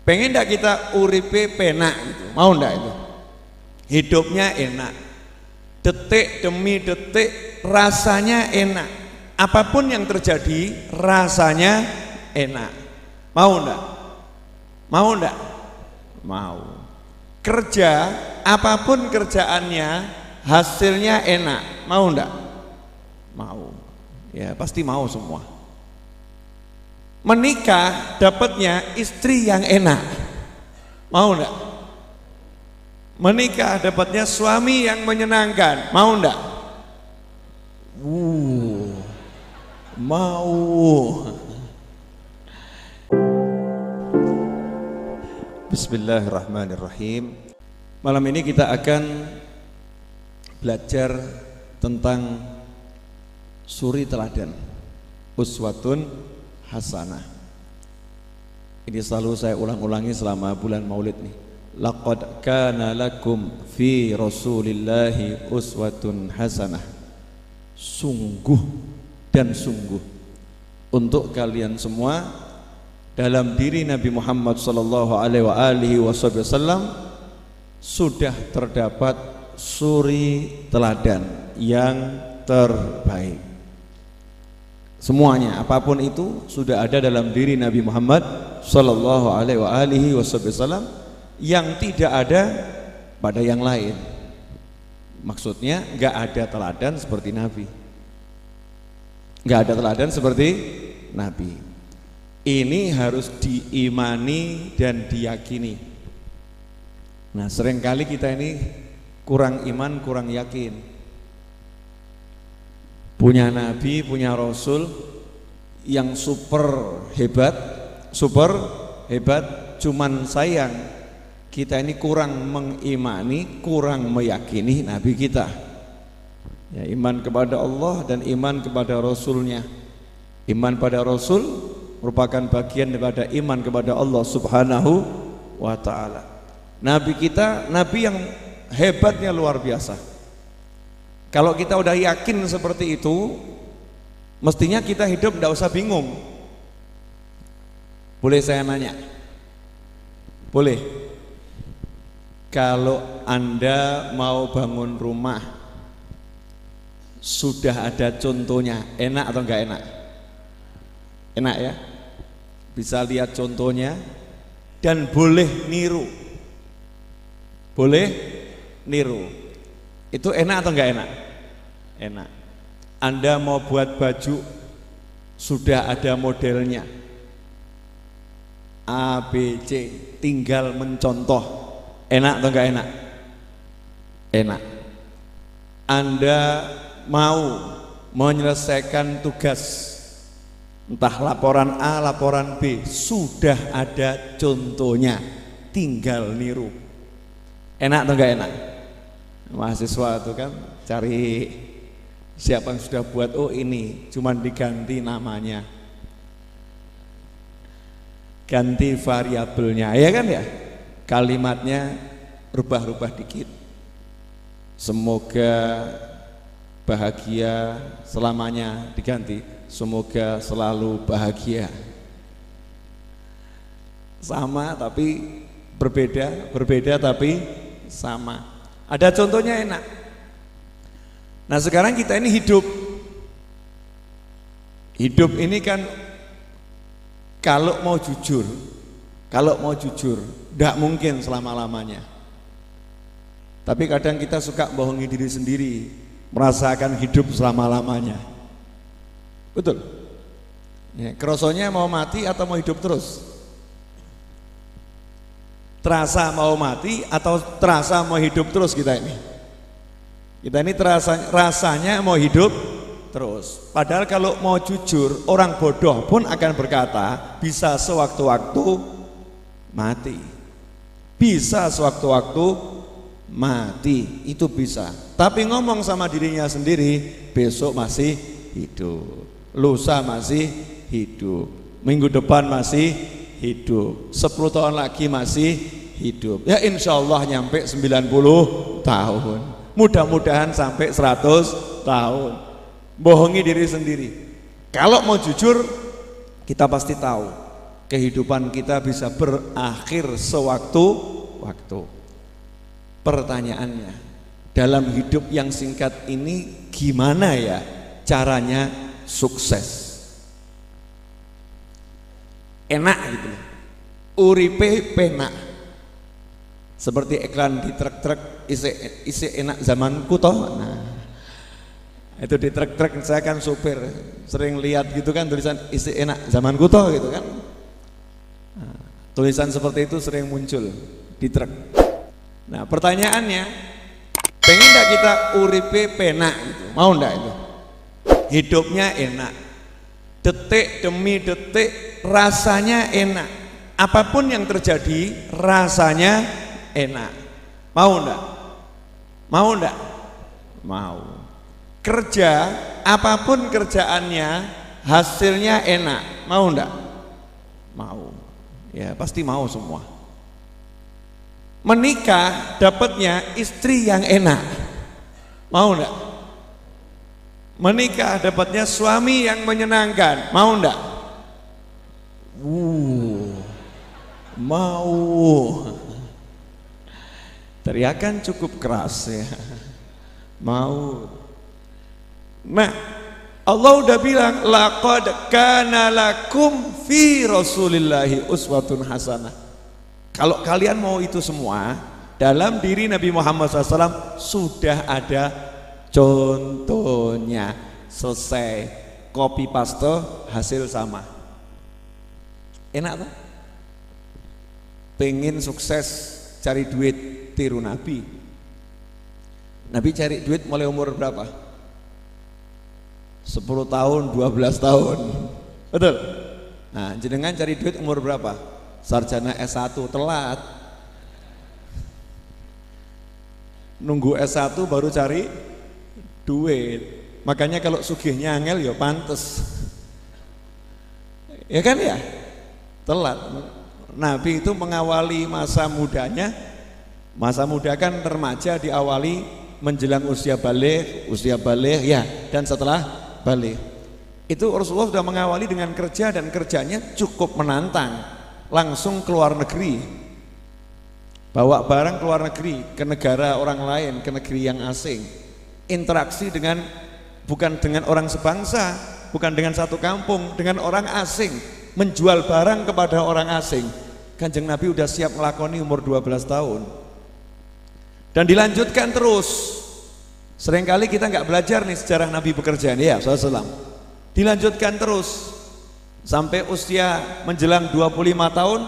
Pengen ndak kita uripe penak gitu? Mau ndak itu? Hidupnya enak, detik demi detik rasanya enak. Apapun yang terjadi rasanya enak. Mau ndak? Mau ndak? Mau. Kerja apapun kerjaannya hasilnya enak. Mau ndak? Mau. Ya pasti mau semua. Menikah dapatnya istri yang enak. Mau enggak? Menikah dapatnya suami yang menyenangkan. Mau enggak? Mau. Bismillahirrahmanirrahim. Malam ini kita akan belajar tentang suri teladan, uswatun hasanah. Ini selalu saya ulang-ulangi selama bulan Maulid nih. Laqad kana lakum fi Rasulillahi uswatun hasanah. Sungguh dan sungguh untuk kalian semua dalam diri Nabi Muhammad sallallahu alaihi wasallam sudah terdapat suri teladan yang terbaik. Semuanya, apapun itu sudah ada dalam diri Nabi Muhammad sallallahu alaihi wasallam yang tidak ada pada yang lain. Maksudnya nggak ada teladan seperti Nabi. Nggak ada teladan seperti Nabi. Ini harus diimani dan diyakini. Nah, seringkali kita ini kurang iman, kurang yakin. Punya Nabi, punya Rasul yang super hebat, cuman sayang kita ini kurang mengimani, kurang meyakini Nabi kita. Ya, iman kepada Allah dan iman kepada Rasulnya. Iman pada Rasul merupakan bagian daripada iman kepada Allah Subhanahu wa ta'ala. Nabi kita, Nabi yang hebatnya luar biasa. Kalau kita udah yakin seperti itu, mestinya kita hidup tidak usah bingung. Boleh saya nanya? Boleh. Kalau Anda mau bangun rumah, sudah ada contohnya, enak atau enggak enak? Enak ya? Bisa lihat contohnya dan boleh niru. Boleh niru. Itu enak atau enggak enak? Enak. Anda mau buat baju, sudah ada modelnya A, B, C, tinggal mencontoh. Enak atau enggak enak? Enak. Anda mau menyelesaikan tugas, entah laporan A, laporan B, sudah ada contohnya, tinggal niru. Enak atau enggak enak? Mahasiswa itu kan cari siapa yang sudah buat, oh ini cuman diganti namanya, ganti variabelnya, ya kan ya, kalimatnya rubah-rubah dikit. Semoga bahagia selamanya, diganti semoga selalu bahagia. Sama tapi berbeda tapi sama. Ada contohnya enak. Nah sekarang kita ini hidup ini kan kalau mau jujur tidak mungkin selama-lamanya. Tapi kadang kita suka bohongi diri sendiri, merasakan hidup selama-lamanya. Betul? Ya, kerosonya mau mati atau mau hidup terus? Terasa mau mati atau terasa mau hidup terus kita ini? Kita ini rasanya mau hidup terus. Padahal kalau mau jujur, orang bodoh pun akan berkata bisa sewaktu-waktu mati. Bisa sewaktu-waktu mati, itu bisa. Tapi ngomong sama dirinya sendiri, besok masih hidup, lusa masih hidup, minggu depan masih hidup, 10 tahun lagi masih hidup. Ya insya Allah nyampe 90 tahun, mudah-mudahan sampai 100 tahun. Bohongi diri sendiri. Kalau mau jujur, kita pasti tahu kehidupan kita bisa berakhir sewaktu-waktu. Pertanyaannya, dalam hidup yang singkat ini gimana ya caranya sukses? Enak gitu, uripe penak, seperti iklan di truk-truk isi enak zamanku toh. Nah, itu di truk-truk, saya kan supir, sering lihat gitu kan tulisan isi enak zamanku toh gitu kan. Nah, tulisan seperti itu sering muncul di truk. Nah, pertanyaannya, pengen enggak kita uripe penak gitu? Mau enggak itu? Hidupnya enak, detik demi detik rasanya enak, apapun yang terjadi rasanya enak. Mau enggak? Mau enggak? Mau. Kerja, apapun kerjaannya hasilnya enak. Mau enggak? Mau. Ya pasti mau semua. Menikah dapatnya istri yang enak. Mau enggak? Menikah dapatnya suami yang menyenangkan. Mau enggak? Mau. Teriakan cukup keras ya. Mau. Nah, Allah udah bilang laqad kana lakum fi rasulillahi uswatun hasanah. Kalau kalian mau itu semua, dalam diri Nabi Muhammad SAW sudah ada contohnya. Selesai, copy paste, hasil sama. Enak tak? Pengen sukses, cari duit, tiru Nabi. Nabi cari duit mulai umur berapa? 10 tahun, 12 tahun. Betul? Nah, jenengan cari duit umur berapa? Sarjana S1, telat. Nunggu S1 baru cari duit. Makanya kalau sugihnya angel ya pantes. Ya kan ya? Telat. Nabi itu mengawali masa mudanya. Masa muda kan remaja diawali menjelang usia balik ya, dan setelah balik. Itu Rasulullah sudah mengawali dengan kerja, dan kerjanya cukup menantang. Langsung keluar negeri, bawa barang keluar negeri, ke negara orang lain, ke negeri yang asing, interaksi dengan, bukan dengan orang sebangsa, bukan dengan satu kampung, dengan orang asing, menjual barang kepada orang asing. Kanjeng Nabi udah siap melakoni umur 12 tahun, dan dilanjutkan terus. Seringkali kita nggak belajar nih sejarah Nabi bekerja nih ya, SAW. Dilanjutkan terus sampai usia menjelang 25 tahun,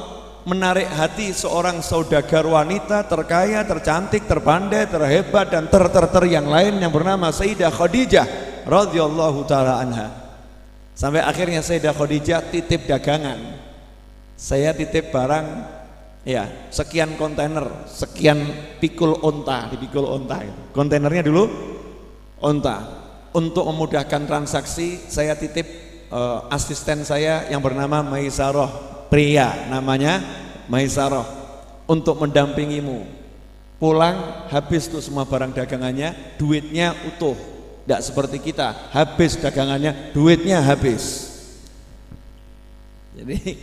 menarik hati seorang saudagar wanita terkaya, tercantik, terpandai, terhebat, dan ter yang lain yang bernama Sayyidah Khadijah radhiyallahu taala anha. Sampai akhirnya Sayyidah Khadijah titip dagangan. Saya titip barang ya, sekian kontainer, sekian pikul onta, dipikul onta. Kontainernya dulu onta. Untuk memudahkan transaksi, saya titip asisten saya yang bernama Maisarah, pria namanya Maisarah, untuk mendampingimu. Pulang habis tuh semua barang dagangannya, duitnya utuh. Tidak seperti kita, habis dagangannya, duitnya habis. Jadi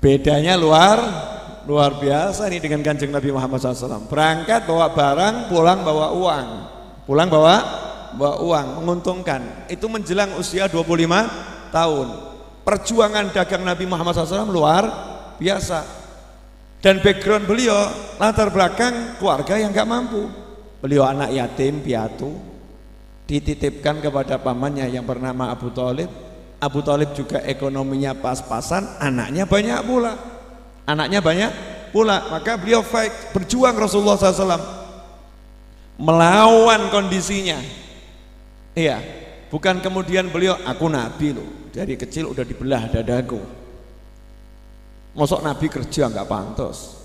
bedanya luar biasa nih dengan Kanjeng Nabi Muhammad SAW. Berangkat bawa barang, pulang bawa uang. Pulang bawa uang, menguntungkan. Itu menjelang usia 25 tahun. Perjuangan dagang Nabi Muhammad SAW luar biasa. Dan background beliau, latar belakang keluarga yang gak mampu. Beliau anak yatim piatu, dititipkan kepada pamannya yang bernama Abu Thalib. Abu Thalib juga ekonominya pas-pasan, anaknya banyak pula. Maka beliau fight, berjuang Rasulullah SAW, melawan kondisinya. Iya, bukan kemudian beliau, aku Nabi loh, dari kecil udah dibelah dadaku. Mosok Nabi kerja nggak pantas.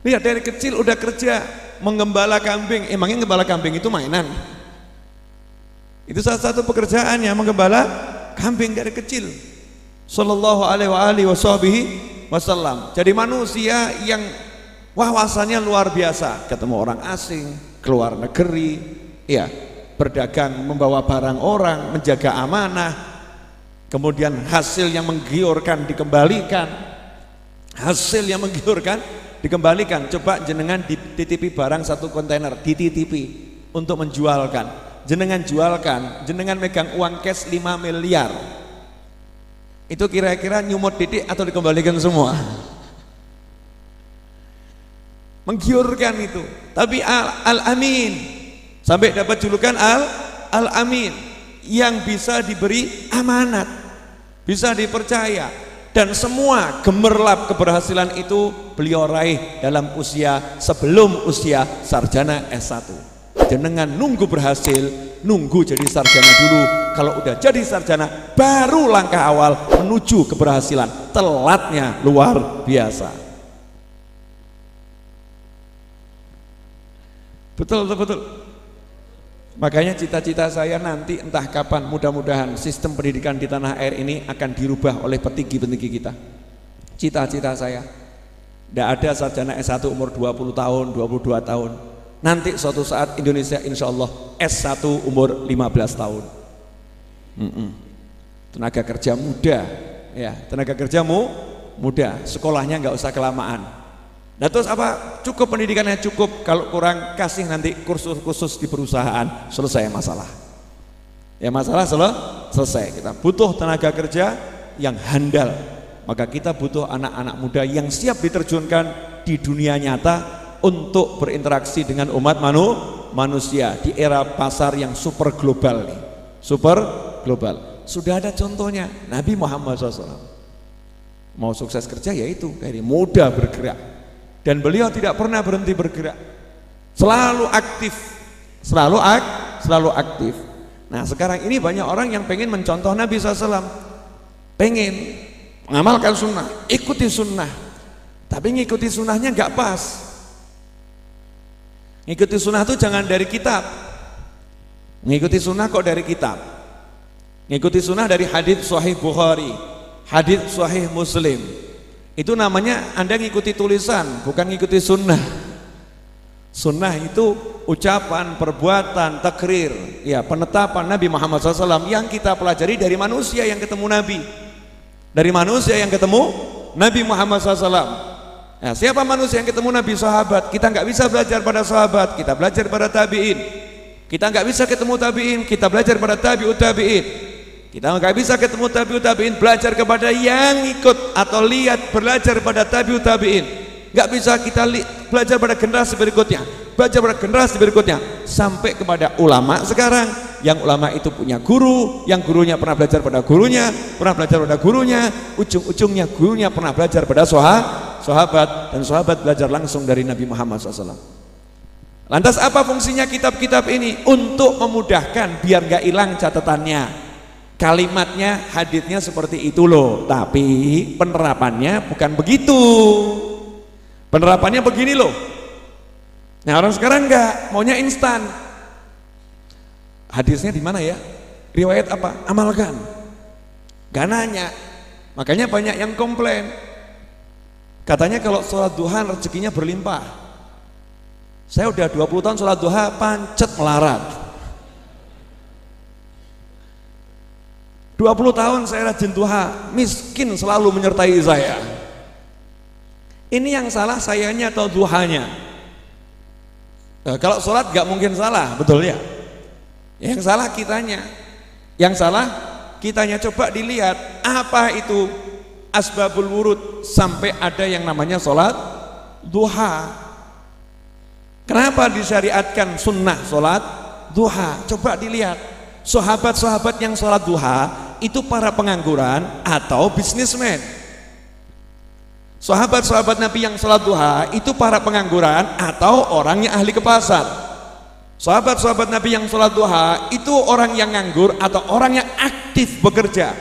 Lihat, dari kecil udah kerja, menggembala kambing. Emangnya gembala kambing itu mainan? Itu salah satu pekerjaannya, menggembala kambing dari kecil. Sallallahu alaihi wasallam. Jadi manusia yang wawasannya luar biasa, ketemu orang asing, keluar negeri, ya, berdagang, membawa barang orang, menjaga amanah. kemudian hasil yang menggiurkan dikembalikan, hasil yang menggiurkan dikembalikan. Coba jenengan dititipi barang satu kontainer, dititipi untuk menjualkan, jenengan jualkan, jenengan megang uang cash 5 miliar, itu kira-kira nyumut didik atau dikembalikan semua? Menggiurkan itu. Tapi Al-Amin, sampai dapat julukan Al-Amin, yang bisa diberi amanat, bisa dipercaya, dan semua gemerlap keberhasilan itu beliau raih dalam usia sebelum usia sarjana S1. Jenengan nunggu berhasil, nunggu jadi sarjana dulu. Kalau udah jadi sarjana, baru langkah awal menuju keberhasilan. Telatnya luar biasa. Betul. Makanya cita-cita saya nanti entah kapan, mudah-mudahan sistem pendidikan di tanah air ini akan dirubah oleh petinggi-petinggi kita. Cita-cita saya, tidak ada sarjana S1 umur 20 tahun, 22 tahun. Nanti suatu saat Indonesia insya Allah S1 umur 15 tahun. Tenaga kerja muda, ya, tenaga kerjamu muda, sekolahnya nggak usah kelamaan. Nah terus apa? Cukup pendidikannya cukup, kalau kurang kasih nanti kursus khusus di perusahaan, selesai masalah. Ya masalah selesai. Kita butuh tenaga kerja yang handal, maka kita butuh anak-anak muda yang siap diterjunkan di dunia nyata untuk berinteraksi dengan umat manusia di era pasar yang super global nih. Super global. Sudah ada contohnya, Nabi Muhammad SAW. Mau sukses kerja yaitu dari muda bergerak. Dan beliau tidak pernah berhenti bergerak, selalu aktif, selalu aktif. Nah sekarang ini banyak orang yang pengen mencontoh Nabi SAW, pengen mengamalkan sunnah, ikuti sunnah, tapi ngikuti sunnahnya nggak pas. Ngikuti sunnah itu jangan dari kitab, ngikuti sunnah kok dari kitab, ngikuti sunnah dari hadits Sahih Bukhari, hadits Sahih Muslim. Itu namanya Anda ngikuti tulisan, bukan ngikuti sunnah. Sunnah itu ucapan, perbuatan, takrir, ya penetapan Nabi Muhammad SAW yang kita pelajari dari manusia yang ketemu Nabi, dari manusia yang ketemu Nabi Muhammad SAW. Nah, siapa manusia yang ketemu Nabi? Sahabat. Kita nggak bisa belajar pada sahabat, kita belajar pada tabiin. Kita nggak bisa ketemu tabiin, kita belajar pada tabiut tabiin. Kita nggak bisa ketemu tabiut tabiin, belajar kepada yang ikut atau lihat belajar pada tabiut tabiin. Nggak bisa kita belajar pada generasi berikutnya, belajar pada generasi berikutnya, sampai kepada ulama sekarang. Yang ulama itu punya guru, yang gurunya pernah belajar pada gurunya, pernah belajar pada gurunya, ujung-ujungnya gurunya pernah belajar pada sahabat, dan sahabat belajar langsung dari Nabi Muhammad SAW. Lantas apa fungsinya kitab-kitab ini? Untuk memudahkan biar nggak hilang catatannya. Kalimatnya, haditsnya seperti itu loh, tapi penerapannya bukan begitu. Penerapannya begini loh. Nah orang sekarang enggak, maunya instan. Hadisnya di mana ya? Riwayat apa? Amalkan. Gak nanya. Makanya banyak yang komplain. Katanya kalau sholat duha rezekinya berlimpah. Saya udah 20 tahun sholat duha, pancet melarat. 20 tahun saya rajin duha, miskin selalu menyertai saya. Ini yang salah sayanya atau duhanya? Nah, kalau sholat gak mungkin salah, betul ya? Yang salah kitanya. Yang salah kitanya. Coba dilihat apa itu asbabul wurud sampai ada yang namanya sholat duha. Kenapa disyariatkan sunnah sholat duha? Coba dilihat sahabat-sahabat yang sholat duha itu para pengangguran atau bisnismen. Sahabat-sahabat Nabi yang sholat duha itu para pengangguran atau orang yang ahli ke pasar. Sahabat-sahabat Nabi yang sholat duha itu orang yang nganggur atau orang yang aktif bekerja.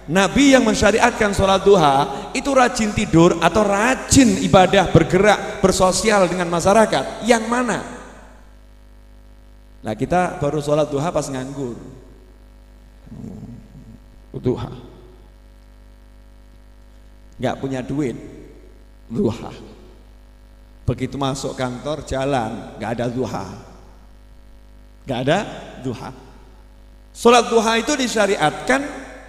Nabi yang mensyariatkan sholat duha itu rajin tidur atau rajin ibadah, bergerak, bersosial dengan masyarakat. Yang mana? Nah kita baru sholat duha pas nganggur. Duha nggak punya duit, duha. Begitu masuk kantor jalan nggak ada duha, nggak ada duha. Sholat duha itu disyariatkan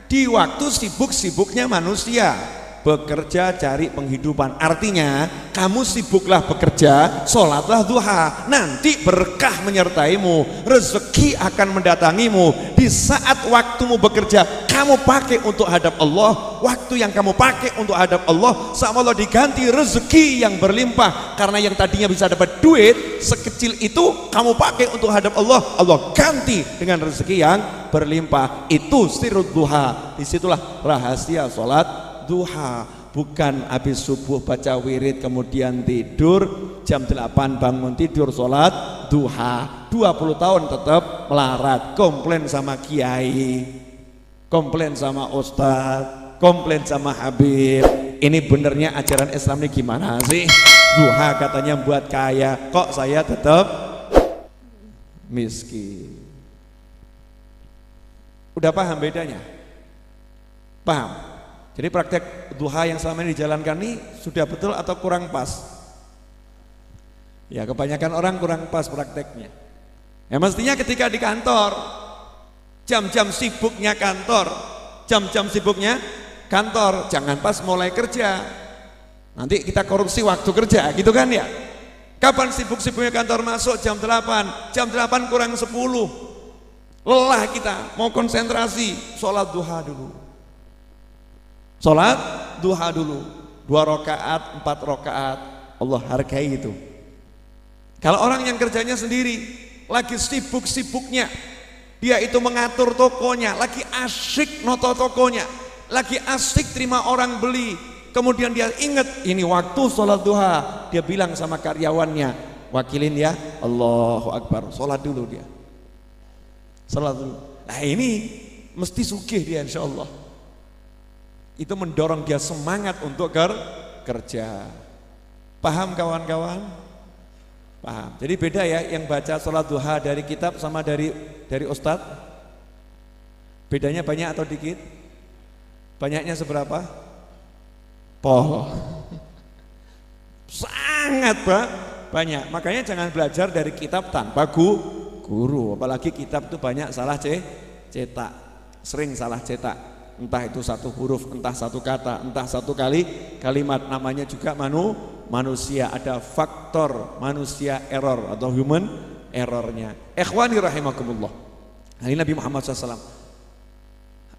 di waktu sibuk-sibuknya manusia bekerja cari penghidupan. Artinya kamu sibuklah bekerja, sholatlah duha, nanti berkah menyertaimu, rezeki akan mendatangimu. Di saat waktumu bekerja kamu pakai untuk hadap Allah, waktu yang kamu pakai untuk hadap Allah sama Allah diganti rezeki yang berlimpah. Karena yang tadinya bisa dapat duit sekecil itu kamu pakai untuk hadap Allah, Allah ganti dengan rezeki yang berlimpah. Itu sirrud duha. Disitulah rahasia sholat duha. Bukan habis subuh baca wirid kemudian tidur, jam 8 bangun tidur sholat duha, 20 tahun tetap melarat, komplain sama kiai, komplain sama ustadz, komplain sama habib. Ini benernya ajaran Islam ini gimana sih? Duha katanya buat kaya, kok saya tetap miskin. Udah paham bedanya? Paham? Jadi praktek duha yang selama ini dijalankan ini sudah betul atau kurang pas? Ya kebanyakan orang kurang pas prakteknya. Ya mestinya ketika di kantor, jam-jam sibuknya kantor, jam-jam sibuknya kantor, jangan pas mulai kerja. Nanti kita korupsi waktu kerja gitu kan ya. Kapan sibuk-sibuknya kantor masuk jam 8, jam 8 kurang 10. Lelah kita, mau konsentrasi, sholat duha dulu. Sholat duha dulu 2 rakaat, 4 rakaat, Allah hargai itu. Kalau orang yang kerjanya sendiri, lagi sibuk-sibuknya, dia itu mengatur tokonya, lagi asyik noto tokonya, lagi asyik terima orang beli, kemudian dia ingat ini waktu sholat duha, dia bilang sama karyawannya, wakilin ya, Allahu Akbar, sholat dulu dia, sholat dulu. Nah ini mesti sugih dia insya Allah. Itu mendorong dia semangat untuk kerja. Paham kawan-kawan? Paham. Jadi beda ya yang baca sholat duha dari kitab sama dari ustadz. Bedanya banyak atau dikit? Banyaknya seberapa? Sangat banyak. Makanya jangan belajar dari kitab tanpa guru. Apalagi kitab itu banyak salah cetak. Sering salah cetak. Entah itu satu huruf, entah satu kata, entah satu kalimat. Namanya juga manusia, ada faktor manusia error atau human errornya. Ikhwani rahimakumullah. Hari Nabi Muhammad SAW,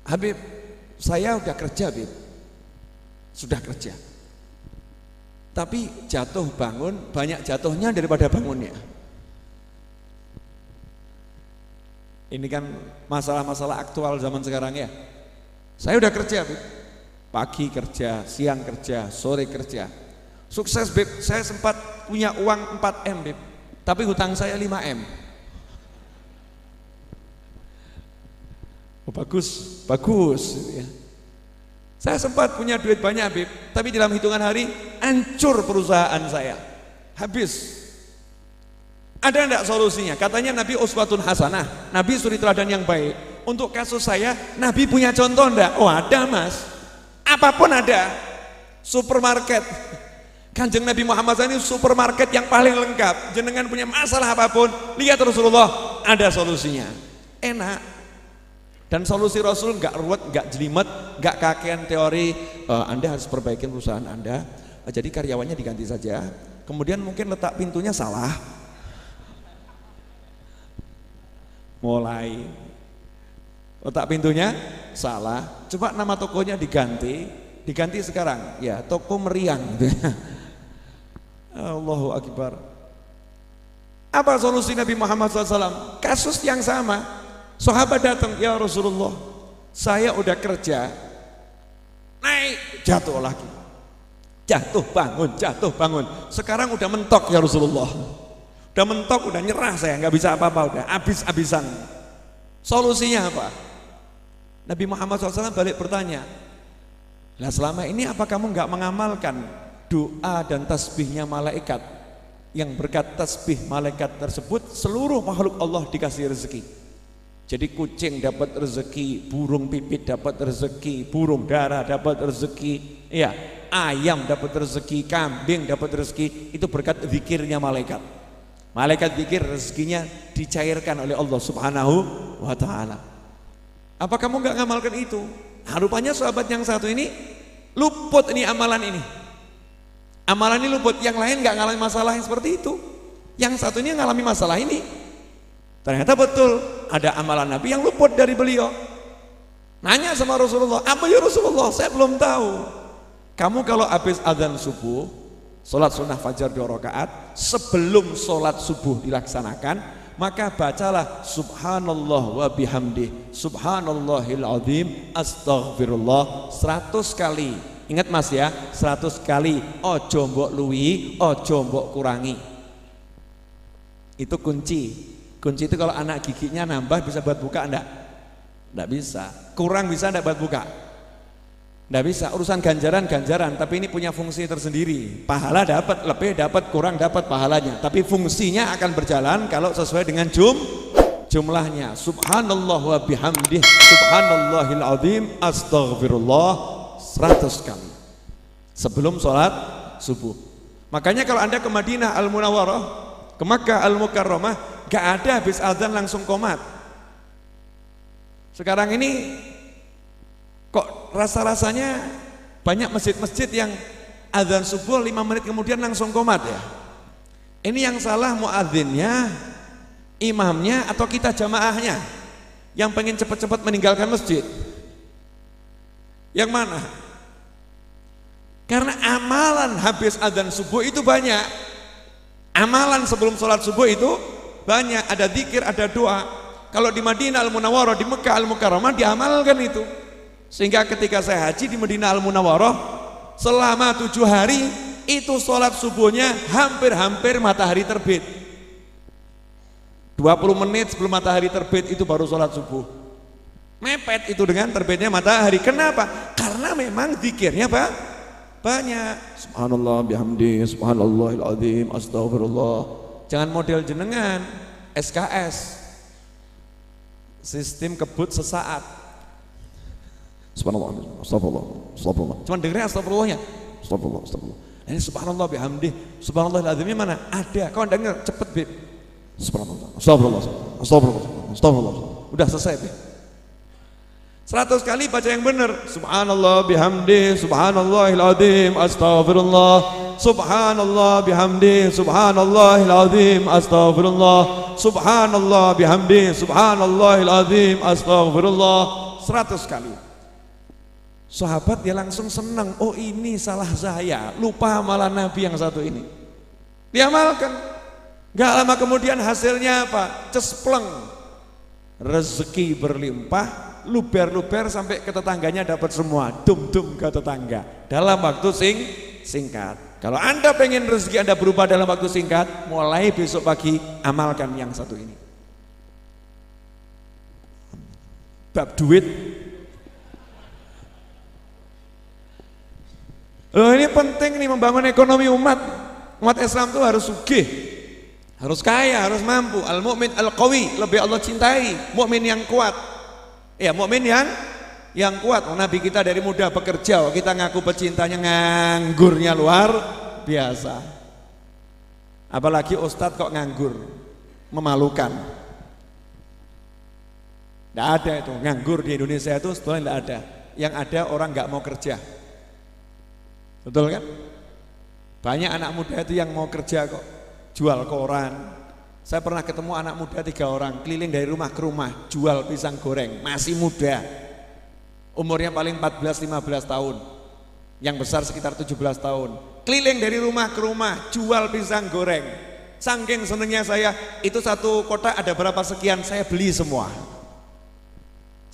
Habib, saya udah kerja Habib, sudah kerja, tapi jatuh bangun, banyak jatuhnya daripada bangunnya. Ini kan masalah-masalah aktual zaman sekarang ya. Saya udah kerja Beb, pagi kerja, siang kerja, sore kerja, sukses Beb. Saya sempat punya uang 4M Beb, tapi hutang saya 5M. Oh, bagus ya. Saya sempat punya duit banyak Beb, tapi dalam hitungan hari hancur perusahaan saya, habis. Ada enggak solusinya? Katanya Nabi uswatun hasanah, Nabi suri teladan yang baik. Untuk kasus saya, Nabi punya contoh enggak? Oh ada Mas, apapun ada. Supermarket, Kanjeng Nabi Muhammad ini supermarket yang paling lengkap. Jenengan punya masalah apapun, lihat Rasulullah, ada solusinya. Enak. Dan solusi Rasul enggak ruwet, enggak jelimet, enggak kakean teori. Anda harus perbaikin perusahaan Anda, jadi karyawannya diganti saja. Kemudian mungkin letak pintunya salah. Mulai letak pintunya salah, coba nama tokonya diganti sekarang ya, toko meriang gitu ya. Allahu Akbar. Apa solusi Nabi Muhammad SAW? Kasus yang sama, sahabat datang, ya Rasulullah, saya udah kerja, naik jatuh lagi, jatuh bangun, sekarang udah mentok ya Rasulullah, udah mentok, udah nyerah saya, nggak bisa apa-apa, udah habis-habisan. Solusinya apa? Nabi Muhammad SAW balik bertanya, lah selama ini apa kamu nggak mengamalkan doa dan tasbihnya malaikat, yang berkat tasbih malaikat tersebut seluruh makhluk Allah dikasih rezeki. Jadi kucing dapat rezeki, burung pipit dapat rezeki, burung dara dapat rezeki, ya, ayam dapat rezeki, kambing dapat rezeki, itu berkat zikirnya malaikat. Malaikat zikir rezekinya dicairkan oleh Allah Subhanahu wa ta'ala. Apa kamu nggak ngamalkan itu? Nah, rupanya sahabat yang satu ini luput ini amalan ini. Amalan ini luput, yang lain nggak ngalami masalah yang seperti itu. Yang satu ini ngalami masalah ini. Ternyata betul ada amalan Nabi yang luput dari beliau. Nanya sama Rasulullah, apa ya Rasulullah? Saya belum tahu. Kamu kalau habis azan subuh, sholat sunnah fajar 2 rakaat, sebelum sholat subuh dilaksanakan, maka bacalah subhanallah wa bihamdih, subhanallahil azim, astaghfirullah 100 kali. Ingat Mas ya, 100 kali. Ojo mbok luwi, ojo mbok kurangi. Itu kunci. Kunci itu kalau anak giginya nambah bisa buat buka enggak? Enggak bisa. Kurang bisa enggak buat buka? Enggak bisa. Urusan ganjaran, tapi ini punya fungsi tersendiri. Pahala dapat, lebih dapat, kurang dapat pahalanya. Tapi fungsinya akan berjalan kalau sesuai dengan jumlahnya. Subhanallah wa bihamdih, subhanallahil azim, astaghfirullah 100 kali. Sebelum sholat subuh. Makanya kalau Anda ke Madinah Al-Munawwarah, ke Makkah Al-Mukarramah, gak ada habis azan langsung qomat. Sekarang ini kok rasa-rasanya banyak masjid-masjid yang azan subuh 5 menit kemudian langsung qomat ya. Ini yang salah muadzinnya, imamnya, atau kita jamaahnya yang pengen cepat-cepat meninggalkan masjid? Yang mana? Karena amalan habis azan subuh itu banyak. Amalan sebelum sholat subuh itu banyak, ada zikir, ada doa. Kalau di Madinah Al-Munawwarah, di Mekah Al-Mukarramah diamalkan itu. Sehingga ketika saya haji di Madinah Al-Munawwarah, selama 7 hari itu sholat subuhnya hampir-hampir matahari terbit. 20 menit sebelum matahari terbit itu baru sholat subuh. Mepet itu dengan terbitnya matahari. Kenapa? Karena memang zikirnya banyak. Subhanallah bihamdi, subhanallahil azim, astaghfirullah. Jangan model jenengan SKS, sistem kebut sesaat. Subhanallah, astagfirullah, astagfirullah. Cuman dengerin astagfirullahnya. Astagfirullah, astagfirullah. Ini subhanallah bihamdi, subhanallahil azimnya mana? Ada. Kau denger cepet Bib. Subhanallah, astagfirullah, astagfirullah, astagfirullah. Udah selesai Bib. 100 kali baca yang benar. Subhanallah bihamdi, subhanallahil azim, astaghfirullah. Subhanallah bihamdi, subhanallahil azim, astaghfirullah. Subhanallah bihamdi, subhanallahil azim, astaghfirullah. 100 kali. Sahabat dia langsung senang. Oh ini salah saya, lupa amalan Nabi yang satu ini. Diamalkan. Gak lama kemudian hasilnya apa? Cespleng. Rezeki berlimpah, luber-luber sampai ke tetangganya dapat semua, dum-dum ke tetangga dalam waktu singkat. Kalau Anda pengen rezeki Anda berubah dalam waktu singkat, mulai besok pagi amalkan yang satu ini. Bab duit. Loh ini penting nih, membangun ekonomi umat. Umat Islam itu harus sugih, harus kaya, harus mampu. Al-mu'min al-qawi, lebih Allah cintai, mukmin yang kuat. Ya, mukmin yang kuat. Nabi kita dari muda bekerja, kita ngaku pecintanya, nganggurnya luar biasa. Apalagi ustadz kok nganggur, memalukan. Tidak ada itu, nganggur di Indonesia itu sebetulnya tidak ada. Yang ada orang nggak mau kerja. Betul kan? Banyak anak muda itu yang mau kerja kok, jual koran. Saya pernah ketemu anak muda 3 orang keliling dari rumah ke rumah jual pisang goreng, masih muda, umurnya paling 14-15 tahun, yang besar sekitar 17 tahun, keliling dari rumah ke rumah jual pisang goreng. Saking senengnya saya, itu satu kotak ada berapa sekian, saya beli semua.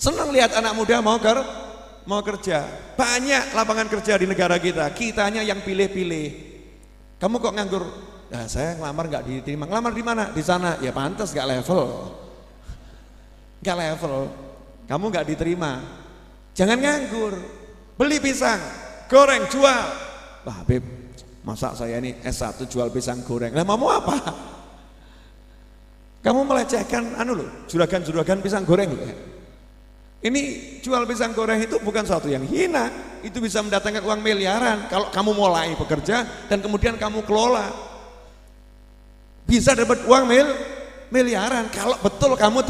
Senang lihat anak muda mau kerja. Banyak lapangan kerja di negara kita, kitanya yang pilih-pilih. Kamu kok nganggur? Nah, saya ngelamar nggak diterima. Ngelamar di mana? Di sana. Ya pantas nggak level. Nggak level. Kamu nggak diterima. Jangan nganggur. Beli pisang, goreng, jual. Wah, Beb, masa saya ini S1 jual pisang goreng. Lah mau apa? Kamu melecehkan juragan-juragan pisang goreng loh ya. Ini jual pisang goreng itu bukan sesuatu yang hina, itu bisa mendatangkan uang miliaran kalau kamu mulai bekerja dan kemudian kamu kelola. Bisa dapat uang miliaran kalau betul kamu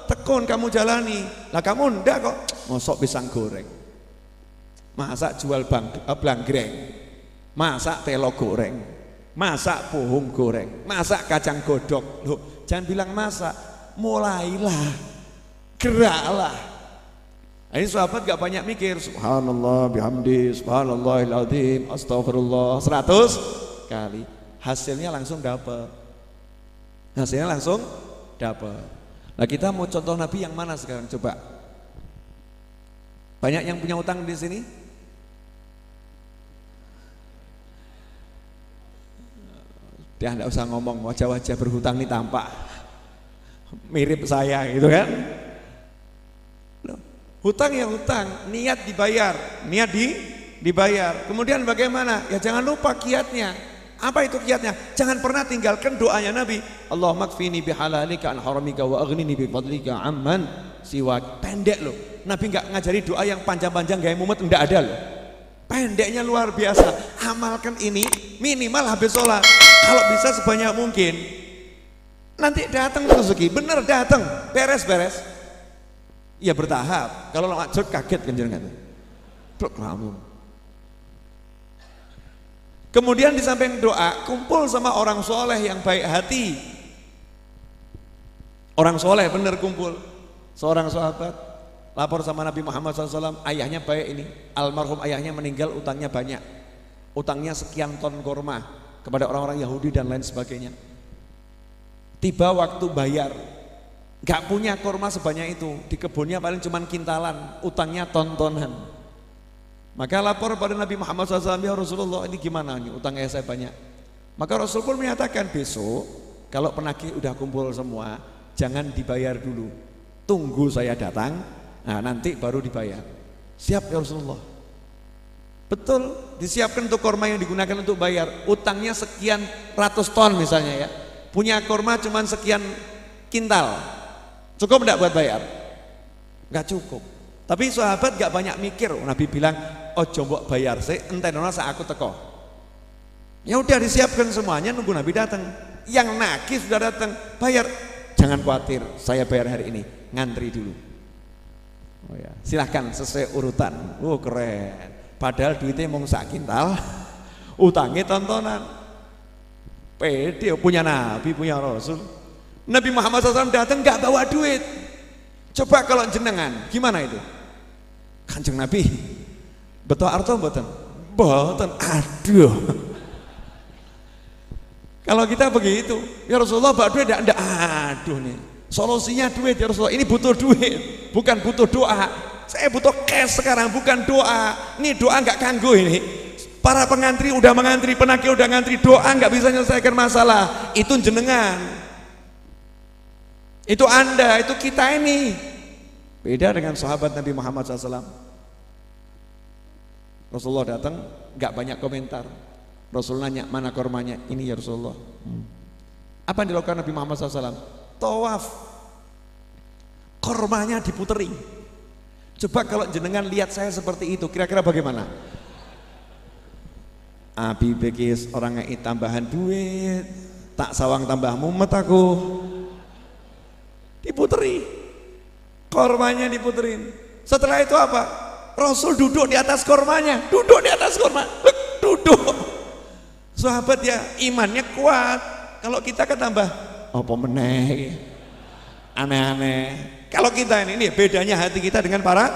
tekun, kamu jalani. Lah kamu ndak kok mosok pisang goreng. masak jual blanggreng, masak telo goreng, masak pohong goreng, masak kacang godok. Loh, jangan bilang masak, mulailah, geraklah. Ini sahabat gak banyak mikir, subhanallah bihamdi, subhanallahil azim, astagfirullah 100 kali. Hasilnya langsung dapat. Hasilnya langsung dapat. Nah, kita mau contoh Nabi yang mana sekarang coba? Banyak yang punya utang di sini? Dia enggak usah ngomong, wajah-wajah berhutang ini tampak mirip saya gitu kan. Hutang ya hutang, niat dibayar, niat dibayar. Kemudian bagaimana? Ya jangan lupa kiatnya. Apa itu kiatnya? Jangan pernah tinggalkan doanya Nabi. Allahumma kfini bihalalika an haramika wa aghnini bifadlika amman siwak. Pendek loh. Nabi enggak ngajari doa yang panjang-panjang gaya mumet, enggak ada loh. Pendeknya luar biasa. Amalkan ini minimal habis sholat. Kalau bisa sebanyak mungkin. Nanti datang rezeki, bener datang, beres-beres. Ya bertahap. Kalau lo ngajut kaget kan jenengan. Kamu. Kemudian di samping doa, kumpul sama orang soleh yang baik hati. Orang soleh bener kumpul. Seorang sahabat lapor sama Nabi Muhammad SAW, ayahnya baik ini, almarhum ayahnya meninggal, utangnya banyak. Utangnya sekian ton kurma kepada orang-orang Yahudi dan lain sebagainya. Tiba waktu bayar, gak punya kurma sebanyak itu, di kebunnya paling cuma kintalan, utangnya ton-tonan. Maka lapor pada Nabi Muhammad SAW, ya Rasulullah ini gimana nih, utangnya saya banyak. Maka Rasul pun menyatakan, besok kalau penagih udah kumpul semua, jangan dibayar dulu, tunggu saya datang, nah nanti baru dibayar. Siap ya Rasulullah. Betul, disiapkan untuk kurma yang digunakan untuk bayar. Utangnya sekian ratus ton misalnya ya, punya kurma cuma sekian kintal. Cukup enggak buat bayar? Enggak cukup. Tapi sahabat enggak banyak mikir. Nabi bilang, ojo mbok bayar sih, entenono sak aku teko. Ya udah disiapkan semuanya, nunggu Nabi datang. Yang nagih sudah datang, bayar. Jangan khawatir, saya bayar hari ini. Ngantri dulu. Oh ya, silahkan sesuai urutan. Oh keren. Padahal duitnya mau sak kintal, utangnya tontonan. Pede punya Nabi, punya Rasul. Nabi Muhammad SAW datang nggak bawa duit. Coba kalau jenengan, gimana itu? Kanjeng Nabi, betul arto mboten? Mboten, aduh. Kalau kita begitu, ya Rasulullah bawa duit enggak, aduh nih. Solusinya duit ya Rasulullah, ini butuh duit, bukan butuh doa. Saya butuh cash sekarang, bukan doa. Ini doa nggak kanggo ini. Para pengantri udah mengantri, penagih udah ngantri, doa nggak bisa menyelesaikan masalah. Itu jenengan. Itu Anda, itu kita ini. Beda dengan sahabat Nabi Muhammad SAW. Rasulullah datang, nggak banyak komentar. Rasul nanya, mana kormanya? Ini ya Rasulullah. Apa yang dilakukan Nabi Muhammad SAW? Tawaf. Kormanya diputeri. Coba kalau jenengan lihat saya seperti itu, kira-kira bagaimana? Abi bekis orang ngei tambahan duit, tak sawang tambah mumet aku. Diputeri, kormanya diputerin. Setelah itu apa? Rasul duduk di atas kormanya, duduk di atas korma, duduk. Sahabat ya imannya kuat. Kalau kita kan tambah, apa meneh, aneh-aneh. Kalau kita ini bedanya hati kita dengan para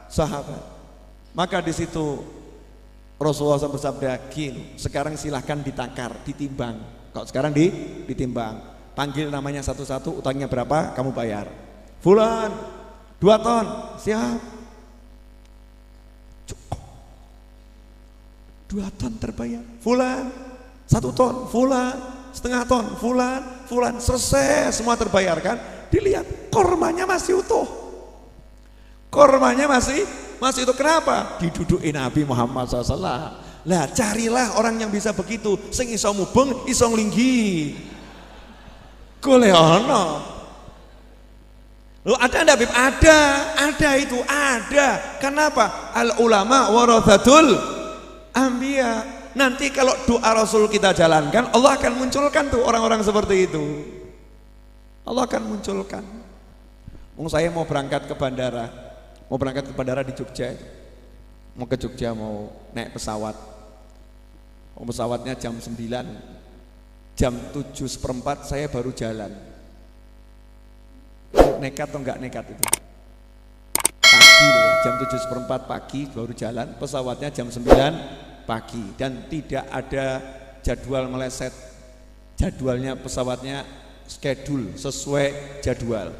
sahabat. Maka di situ Rasulullah SAW bersabda, "Gini, sekarang silahkan ditakar, ditimbang. Kalau sekarang ditimbang, panggil namanya satu-satu, utangnya berapa, kamu bayar. Fulan, 2 ton, siap. Cukup. 2 ton terbayar. Fulan, 1 ton, fulan, setengah ton, fulan, selesai semua terbayar kan? Dilihat, kormanya masih utuh. Kormanya masih utuh. Kenapa? Didudukin Nabi Muhammad SAW. Lah carilah orang yang bisa begitu, sing iso mubeng, iso nglinggi. Golek ono. Loh ada enggak Bib? Ada itu, ada. Kenapa? Al ulama warathatul anbiya. Nanti kalau doa Rasul kita jalankan, Allah akan munculkan tuh orang-orang seperti itu. Allah akan munculkan. Saya mau berangkat ke bandara di Jogja. mau ke Jogja, mau naik pesawat, pesawatnya jam 9, jam 7:15 saya baru jalan. Nekat atau enggak nekat itu? Pagi loh, jam 7:15 pagi baru jalan, pesawatnya jam 9 pagi dan tidak ada jadwal meleset. Jadwalnya pesawatnya schedule sesuai jadwal.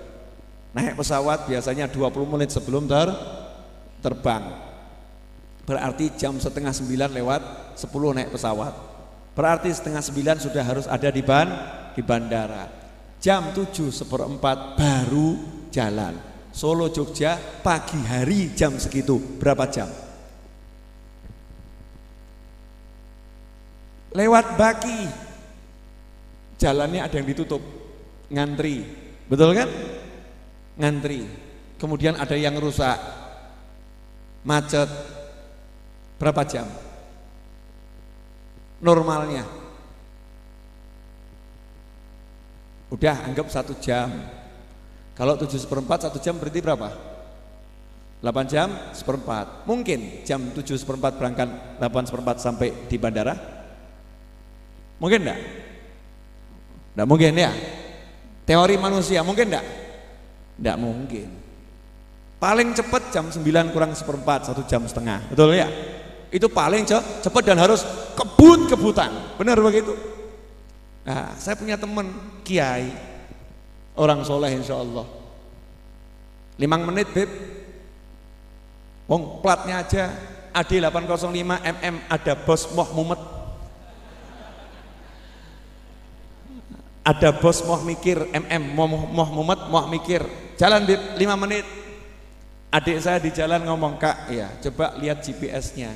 Naik pesawat biasanya 20 menit sebelum terbang. Berarti jam setengah 9 lewat 10 naik pesawat. Berarti setengah 9 sudah harus ada di bandara. Jam 7:15 baru jalan. Solo Jogja pagi hari jam segitu, berapa jam? Lewat Baki, jalannya ada yang ditutup, ngantri, betul kan? Ngantri, kemudian ada yang rusak, macet, berapa jam? Normalnya, udah anggap 1 jam. Kalau 7:15 1 jam berarti berapa? 8 jam 1/4. Mungkin jam 7:15 berangkat 8:15 sampai di bandara? Mungkin enggak? Enggak mungkin ya? Teori manusia mungkin enggak? Enggak mungkin. Paling cepat jam 9 kurang 1/4, 1 jam setengah, betul ya? Itu paling cepat dan harus kebut-kebutan, benar begitu? Nah, saya punya teman kiai, orang soleh insya Allah. 5 menit Beb, wong platnya aja AD 805 MM, ada bos Moh Mumet, ada bos Moh mikir MM, Moh Mumet Moh mikir, jalan Beb 5 menit. Adik saya di jalan ngomong, Kak, ya coba lihat GPS-nya.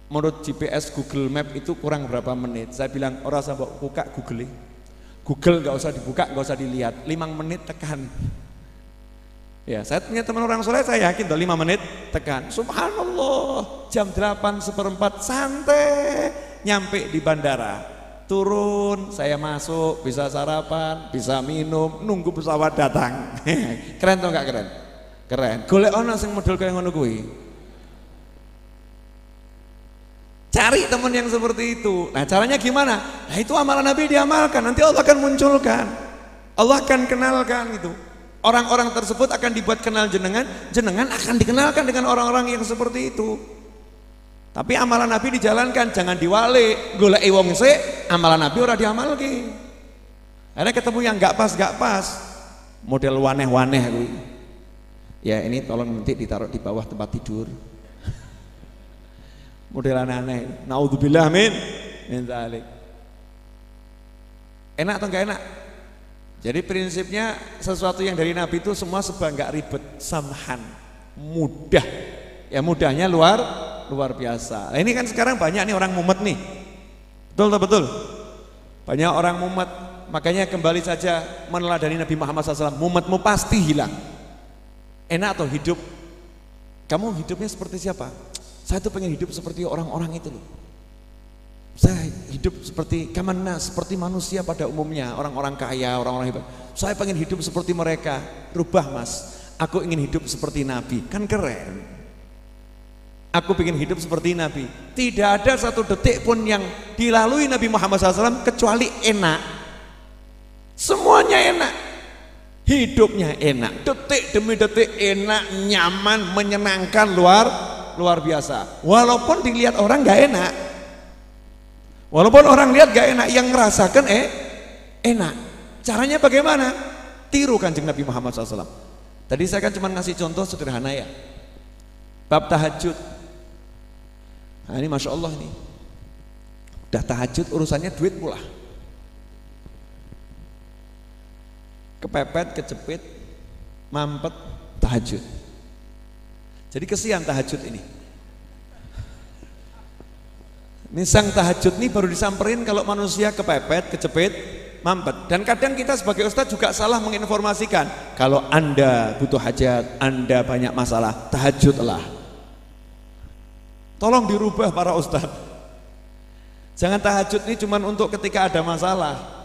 Menurut GPS Google Map itu kurang berapa menit? Saya bilang, orang usah buka Google. Google nggak usah dibuka, nggak usah dilihat. 5 menit tekan. Ya, saya punya teman orang soleh, saya yakin 5 menit tekan. Subhanallah, jam 8:15 santai nyampe di bandara. Turun, saya masuk, bisa sarapan, bisa minum, nunggu pesawat datang. Keren atau nggak keren? Keren. Golek ono sing model kaya ngono kuwi. Cari teman yang seperti itu. Nah, caranya gimana? Nah, itu amalan Nabi diamalkan. Nanti Allah akan munculkan. Allah akan kenalkan itu. Orang-orang tersebut akan dibuat kenal jenengan, jenengan akan dikenalkan dengan orang-orang yang seperti itu. Tapi amalan Nabi dijalankan, jangan diwale. Goleki wong sik, amalan Nabi ora diamalke. Ada ketemu yang enggak pas. Model waneh-waneh kuwi. Ya, ini tolong nanti ditaruh di bawah tempat tidur. Model aneh-aneh. Naudzubillah min dzalik. Enak atau enggak enak? Jadi prinsipnya sesuatu yang dari Nabi itu semua serba enggak ribet, samhan, mudah. Ya mudahnya luar biasa. Nah, ini kan sekarang banyak nih orang mumet nih. Betul. Banyak orang mumet. Makanya kembali saja meneladani Nabi Muhammad SAW. Mumetmu pasti hilang. Enak atau hidup? Kamu hidupnya seperti siapa? Saya tuh pengen hidup seperti orang-orang itu loh. Saya hidup seperti kamana, seperti manusia pada umumnya, orang-orang kaya, orang-orang hebat. Saya pengen hidup seperti mereka. Rubah Mas, aku ingin hidup seperti Nabi. Kan keren. Aku pengen hidup seperti Nabi. Tidak ada satu detik pun yang dilalui Nabi Muhammad SAW kecuali enak. Semuanya enak. Hidupnya enak, detik demi detik enak, nyaman, menyenangkan, luar biasa. Walaupun dilihat orang gak enak, walaupun orang lihat gak enak, yang ngerasakan enak. Caranya bagaimana? Tiru Kanjeng Nabi Muhammad SAW. Tadi saya kan cuma ngasih contoh sederhana ya, bab tahajud. Nah ini Masya Allah nih, udah tahajud urusannya duit pula. Kepepet, kecepit, mampet, tahajud. Jadi kesian tahajud ini. Ini sang tahajud ini baru disamperin kalau manusia kepepet, kecepit, mampet. Dan kadang kita sebagai ustadz juga salah menginformasikan. Kalau Anda butuh hajat, Anda banyak masalah, tahajudlah. Tolong dirubah para ustadz. Jangan tahajud ini cuma untuk ketika ada masalah.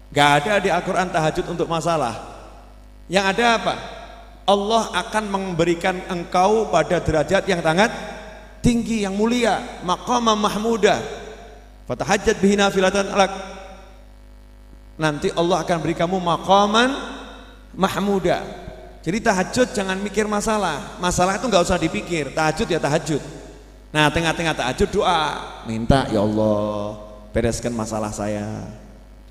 Gak ada di Al-Quran tahajud untuk masalah. Yang ada apa? Allah akan memberikan engkau pada derajat yang sangat tinggi, yang mulia, maqamam mahmuda. Fatahajjat bihi nafilatan lak. Nanti Allah akan beri kamu maqaman mahmuda. Jadi tahajud jangan mikir masalah. Masalah itu nggak usah dipikir. Tahajud ya tahajud. Nah, tengah-tengah tahajud doa, minta ya Allah bereskan masalah saya.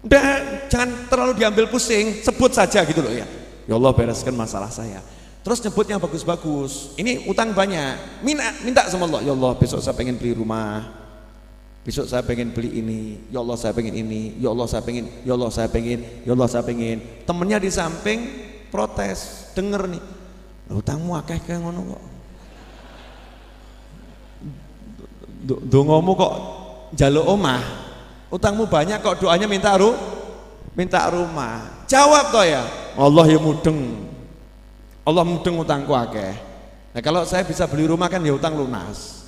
Udah, jangan terlalu diambil pusing, sebut saja gitu loh ya. Ya Allah bereskan masalah saya. Terus nyebutnya bagus-bagus. Ini utang banyak. Minta sama Allah. Ya Allah besok saya pengen beli rumah. Besok saya pengen beli ini. Ya Allah saya pengen ini. Ya Allah saya pengen. Ya Allah saya pengen. Ya Allah saya pengen. Temennya di samping protes. Denger nih. Utangmu akeh kayak ngono kok. Dongomu kok njaluk omah. Utangmu banyak kok doanya minta rumah. Jawab toh ya. Allah ya mudeng. Allah mudeng utangku akeh. Nah, kalau saya bisa beli rumah kan ya utang lunas.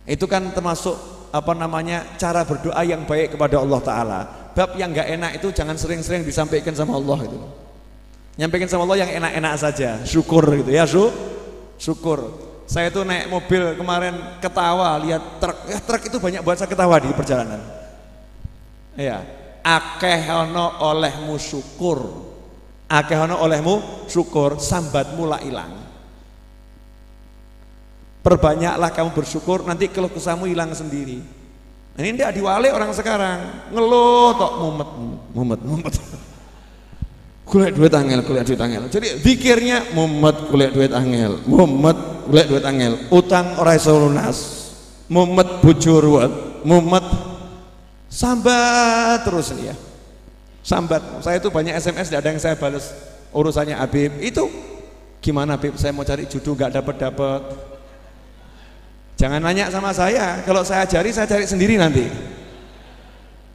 Itu kan termasuk cara berdoa yang baik kepada Allah Ta'ala. Bab yang gak enak itu jangan sering-sering disampaikan sama Allah itu. Nyampaikan sama Allah yang enak-enak saja, syukur gitu ya, syukur. Saya tuh naik mobil kemarin ketawa lihat truk itu banyak buat saya ketawa di perjalanan. Ya, akeh ono olehmu syukur. Akeh ono olehmu syukur, sambatmu lah ilang. Perbanyaklah kamu bersyukur, nanti keluh kesahmu hilang sendiri. Ini tidak diwale orang sekarang, ngeluh tok mumet. Golek duit angel. Jadi zikirnya mumet golek duit angel, utang ora iso lunas, mumet bojo ruwet, mumet sambat terus ya. Sambat. Saya itu banyak SMS tidak ada yang saya balas. Urusannya Habib itu gimana Habib? Saya mau cari jodoh nggak dapat. Jangan nanya sama saya, kalau saya cari sendiri nanti.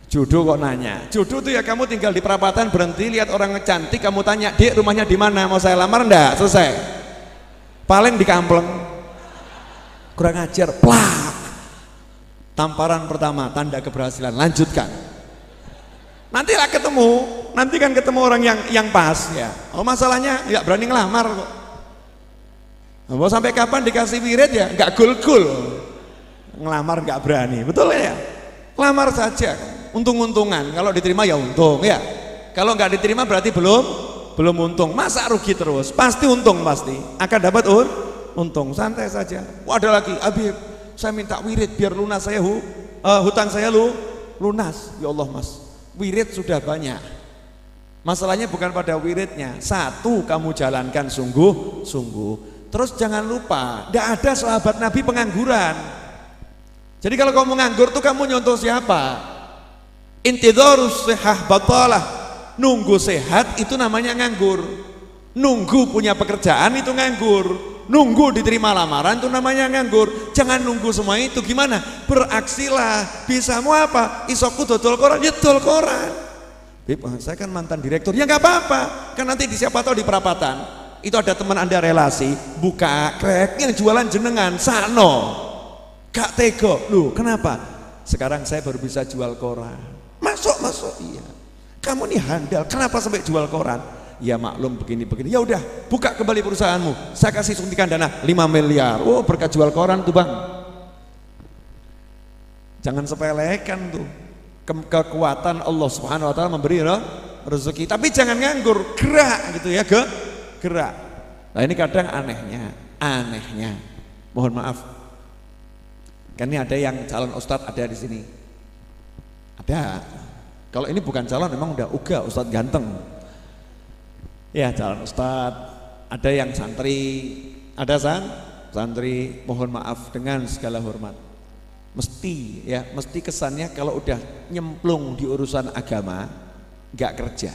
Jodoh kok nanya? Jodoh tuh ya kamu tinggal di perapatan berhenti lihat orang cantik kamu tanya, "Dik, rumahnya di mana? Mau saya lamar enggak?" Selesai. Paling di Kampleng. Kurang ajar, plak. Tamparan pertama, tanda keberhasilan, lanjutkan. Nantilah ketemu, nanti kan ketemu orang yang pas ya. Oh masalahnya nggak berani ngelamar kok. Mau sampai kapan dikasih wirid ya nggak gul-gul, ngelamar nggak berani, betul ya? Lamar saja, untung-untungan. Kalau diterima ya untung ya. Kalau nggak diterima berarti belum untung. Masa rugi terus? Pasti untung pasti. Akan dapat untung. Santai saja. Wah, ada lagi, Habib, saya minta wirid biar lunas saya hutang saya lunas. Ya Allah Mas, wirid sudah banyak. Masalahnya bukan pada wiridnya. Satu, kamu jalankan sungguh-sungguh. Terus jangan lupa, tidak ada sahabat Nabi pengangguran. Jadi kalau kamu nganggur tuh kamu nyontoh siapa? Intidharus sihah batalah. Nunggu sehat itu namanya nganggur. Nunggu punya pekerjaan itu nganggur. Nunggu diterima lamaran itu namanya nganggur. Jangan nunggu semua itu. Gimana? Beraksilah. Bisamu apa? Isokku dodol koran, ya dodol koran. Bib, saya kan mantan direktur. Ya nggak apa-apa. Kan nanti di siapa tahu di perapatan itu ada teman Anda relasi, buka krek yang jualan jenengan sano. Gak tego. Loh, kenapa? Sekarang saya baru bisa jual koran. Masuk. Iya. Kamu nih handal. Kenapa sampai jual koran? Ya maklum begini. Ya udah, buka kembali perusahaanmu. Saya kasih suntikan dana 5 miliar. Oh, berkat jual koran tuh, Bang. Jangan sepelekan tuh. Kekuatan Allah Subhanahu wa taala memberi rezeki. Tapi jangan nganggur, gerak gitu ya, gerak. Nah, ini kadang anehnya. Mohon maaf. Kan ini ada yang calon ustadz ada di sini. Ada. Kalau ini bukan calon memang udah ustadz ganteng. Ya, calon ustadz. Ada yang santri. Ada santri, mohon maaf dengan segala hormat. Mesti kesannya kalau udah nyemplung di urusan agama nggak kerja.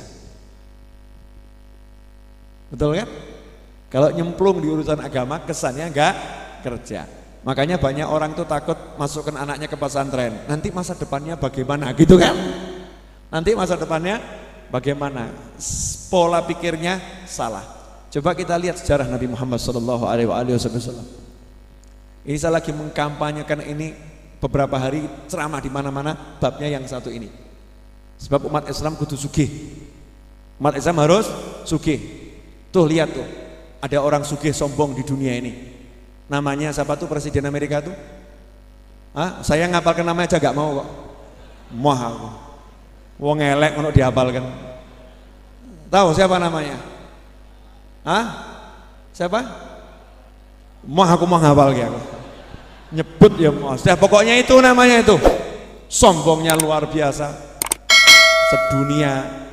Betul kan? Kalau nyemplung di urusan agama kesannya nggak kerja. Makanya banyak orang tuh takut masukkan anaknya ke pesantren. Nanti masa depannya bagaimana gitu kan? Nanti masa depannya bagaimana? Pola pikirnya salah. Coba kita lihat sejarah Nabi Muhammad SAW. Ini saya lagi mengkampanyekan ini beberapa hari ceramah di mana-mana babnya yang satu ini. Sebab umat Islam kudu sugih. Umat Islam harus sugih. Tuh lihat tuh, ada orang sugih sombong di dunia ini. Namanya siapa tuh presiden Amerika tuh? Ah, saya ngapalkan namanya aja gak mau kok. Moh aku. Wong elek ngono dihafalkan. Tahu siapa namanya? Hah? Siapa? Moh aku mau ngapal ya aku. Nyebut ya moh. Pokoknya itu namanya itu. Sombongnya luar biasa. Sedunia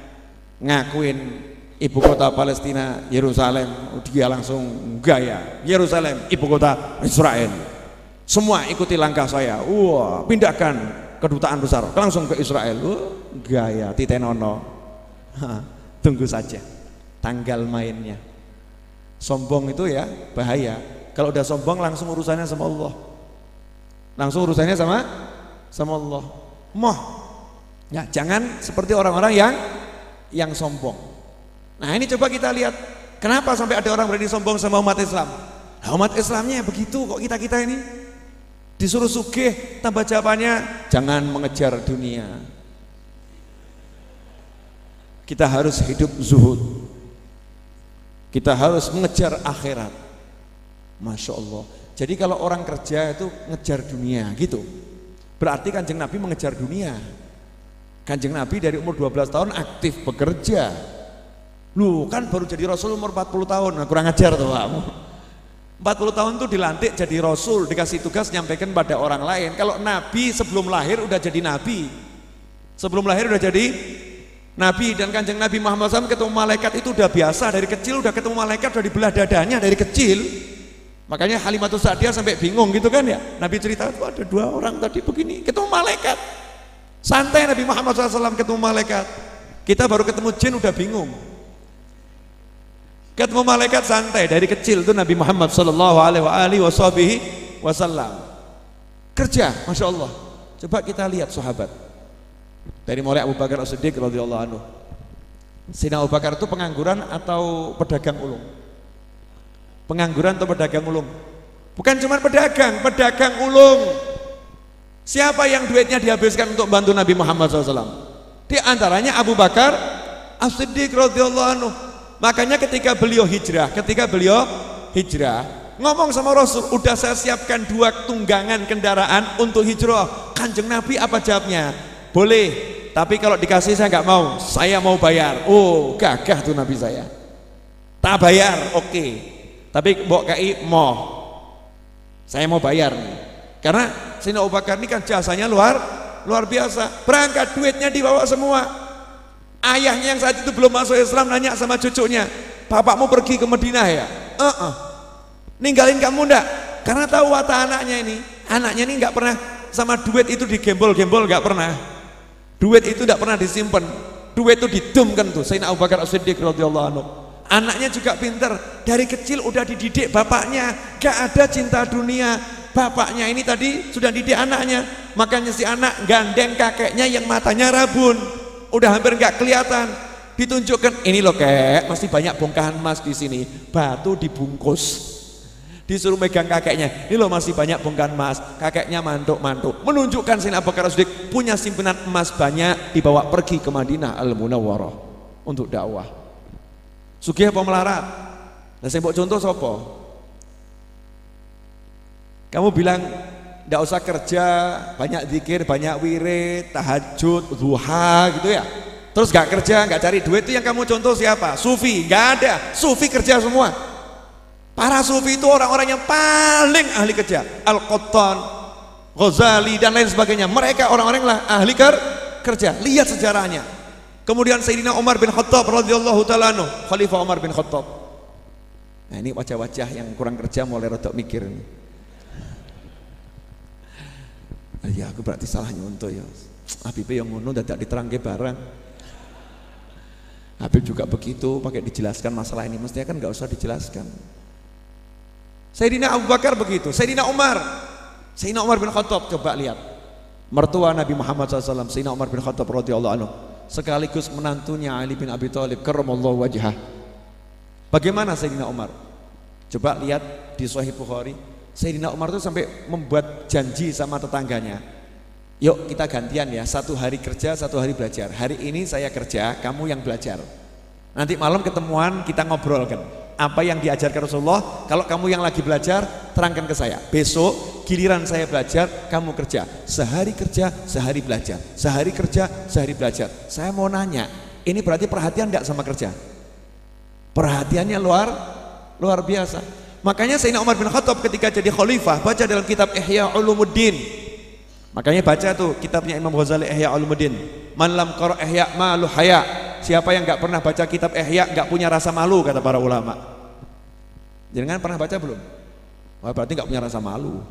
ngakuin ibu kota Palestina Yerusalem, dia langsung gaya Yerusalem ibu kota Israel. Semua ikuti langkah saya. Wah, pindahkan kedutaan besar langsung ke Israel. Gaya titenono. Tunggu saja tanggal mainnya. Sombong itu ya bahaya. Kalau udah sombong langsung urusannya sama Allah. Langsung urusannya sama Allah. Moh. Ya, jangan seperti orang-orang yang sombong. Nah, ini coba kita lihat kenapa sampai ada orang berani sombong sama umat Islam. Nah, umat Islamnya begitu kok, kita ini disuruh sugih, tambah jawabannya jangan mengejar dunia. Kita harus hidup zuhud. Kita harus mengejar akhirat. Masya Allah. Jadi kalau orang kerja itu ngejar dunia gitu, berarti Kanjeng Nabi mengejar dunia. Kanjeng Nabi dari umur 12 tahun aktif bekerja. Lu kan baru jadi Rasul umur 40 tahun, nah, kurang ajar tuh kamu. 40 tahun tuh dilantik jadi Rasul, dikasih tugas nyampaikan pada orang lain. Kalau Nabi sebelum lahir udah jadi Nabi. Sebelum lahir udah jadi Nabi. Dan Kanjeng Nabi Muhammad SAW ketemu malaikat itu udah biasa. Dari kecil udah ketemu malaikat, udah dibelah dadanya dari kecil. Makanya Halimatus Sa'diyah sampai bingung gitu kan ya. Nabi cerita tuh ada 2 orang tadi begini ketemu malaikat. Santai Nabi Muhammad SAW ketemu malaikat. Kita baru ketemu jin udah bingung. Ketemu malaikat santai dari kecil tuh Nabi Muhammad SAW kerja, masya Allah. Coba kita lihat sahabat dari mulai Abu Bakar As-Siddiq radhiyallahu anhu. Sayyidina Abu Bakar itu pengangguran atau pedagang ulung? Pengangguran atau pedagang ulung? Bukan cuma pedagang ulung. Siapa yang duitnya dihabiskan untuk bantu Nabi Muhammad SAW? Di antaranya Abu Bakar As-Siddiq radhiyallahu anhu. Makanya ketika beliau hijrah, ngomong sama Rasul, udah saya siapkan 2 tunggangan kendaraan untuk hijrah. Kanjeng Nabi apa jawabnya? Boleh, tapi kalau dikasih saya nggak mau, saya mau bayar. Oh, gagah tuh Nabi saya. Tak bayar, oke. Tapi mbok kai mau, saya mau bayar. Karena Sayyidina Abu Bakar ini kan jasanya luar biasa. Berangkat duitnya dibawa semua. Ayahnya yang saat itu belum masuk Islam nanya sama cucunya, bapakmu pergi ke Madinah ya? Ninggalin kamu enggak? Karena tahu watak anaknya ini nggak pernah sama duit itu digembol-gembol, nggak pernah. Duit itu nggak pernah disimpan, duit itu didumkan tuh. Sayyidina Abu Bakar As-Siddiq radhiyallahu anhu. Anaknya juga pinter, dari kecil udah dididik bapaknya, gak ada cinta dunia. Bapaknya ini tadi sudah didik anaknya, makanya si anak gandeng kakeknya yang matanya rabun. Udah hampir nggak kelihatan, ditunjukkan ini loh kek, masih banyak bongkahan emas di sini, batu dibungkus, disuruh megang kakeknya, ini loh masih banyak bongkahan emas, kakeknya mantuk-mantuk, menunjukkan Sayyidina Abu Bakar As-Siddiq punya simpanan emas banyak, dibawa pergi ke Madinah Al-Munawwarah untuk dakwah. Sugih apa melarat? Nah saya mau contoh sopo. Kamu bilang nggak usah kerja, banyak zikir, banyak wirid, tahajud, duha gitu ya. Terus nggak kerja, nggak cari duit, itu yang kamu contoh siapa? Sufi? Nggak ada. Sufi kerja semua. Para sufi itu orang-orang yang paling ahli kerja. Al-Qattan, Ghazali dan lain sebagainya. Mereka orang-orang lah ahli kerja. Lihat sejarahnya. Kemudian Sayyidina Umar bin Khattab radhiyallahu ta'ala anhu, Khalifah Umar bin Khattab. Nah ini wajah-wajah yang kurang kerja mulai rodok mikir nih. Ya aku berarti salah nyontoh ya. Habib yang ngono dadak diterangke barang. Habib juga begitu, pakai dijelaskan masalah ini, mestinya kan nggak usah dijelaskan. Sayyidina Abu Bakar begitu, Sayyidina Umar bin Khattab, coba lihat mertua Nabi Muhammad SAW, Sayyidina Umar bin Khattab radhiyallahu anhu, sekaligus menantunya Ali bin Abi Thalib karramallahu wajhah. Bagaimana Sayyidina Umar? Coba lihat di Sahih Bukhari. Sayyidina Umar itu sampai membuat janji sama tetangganya, yuk kita gantian ya, 1 hari kerja 1 hari belajar. Hari ini saya kerja, kamu yang belajar. Nanti malam ketemuan kita ngobrol kan. apa yang diajarkan Rasulullah. Kalau kamu yang lagi belajar, terangkan ke saya. Besok giliran saya belajar, kamu kerja. Sehari kerja, sehari belajar. Sehari kerja, sehari belajar. Saya mau nanya, ini berarti perhatian enggak sama kerja? Perhatiannya luar biasa. Makanya Sayyidina Umar bin Khattab ketika jadi khalifah, baca dalam kitab Ihya Ulumuddin. Makanya baca tuh kitabnya Imam Ghazali, Ihya Ulumuddin. Man lam qara Ihya malu haya. Siapa yang nggak pernah baca kitab Ihya nggak punya rasa malu, kata para ulama. Jangan pernah baca belum? Wah, berarti nggak punya rasa malu.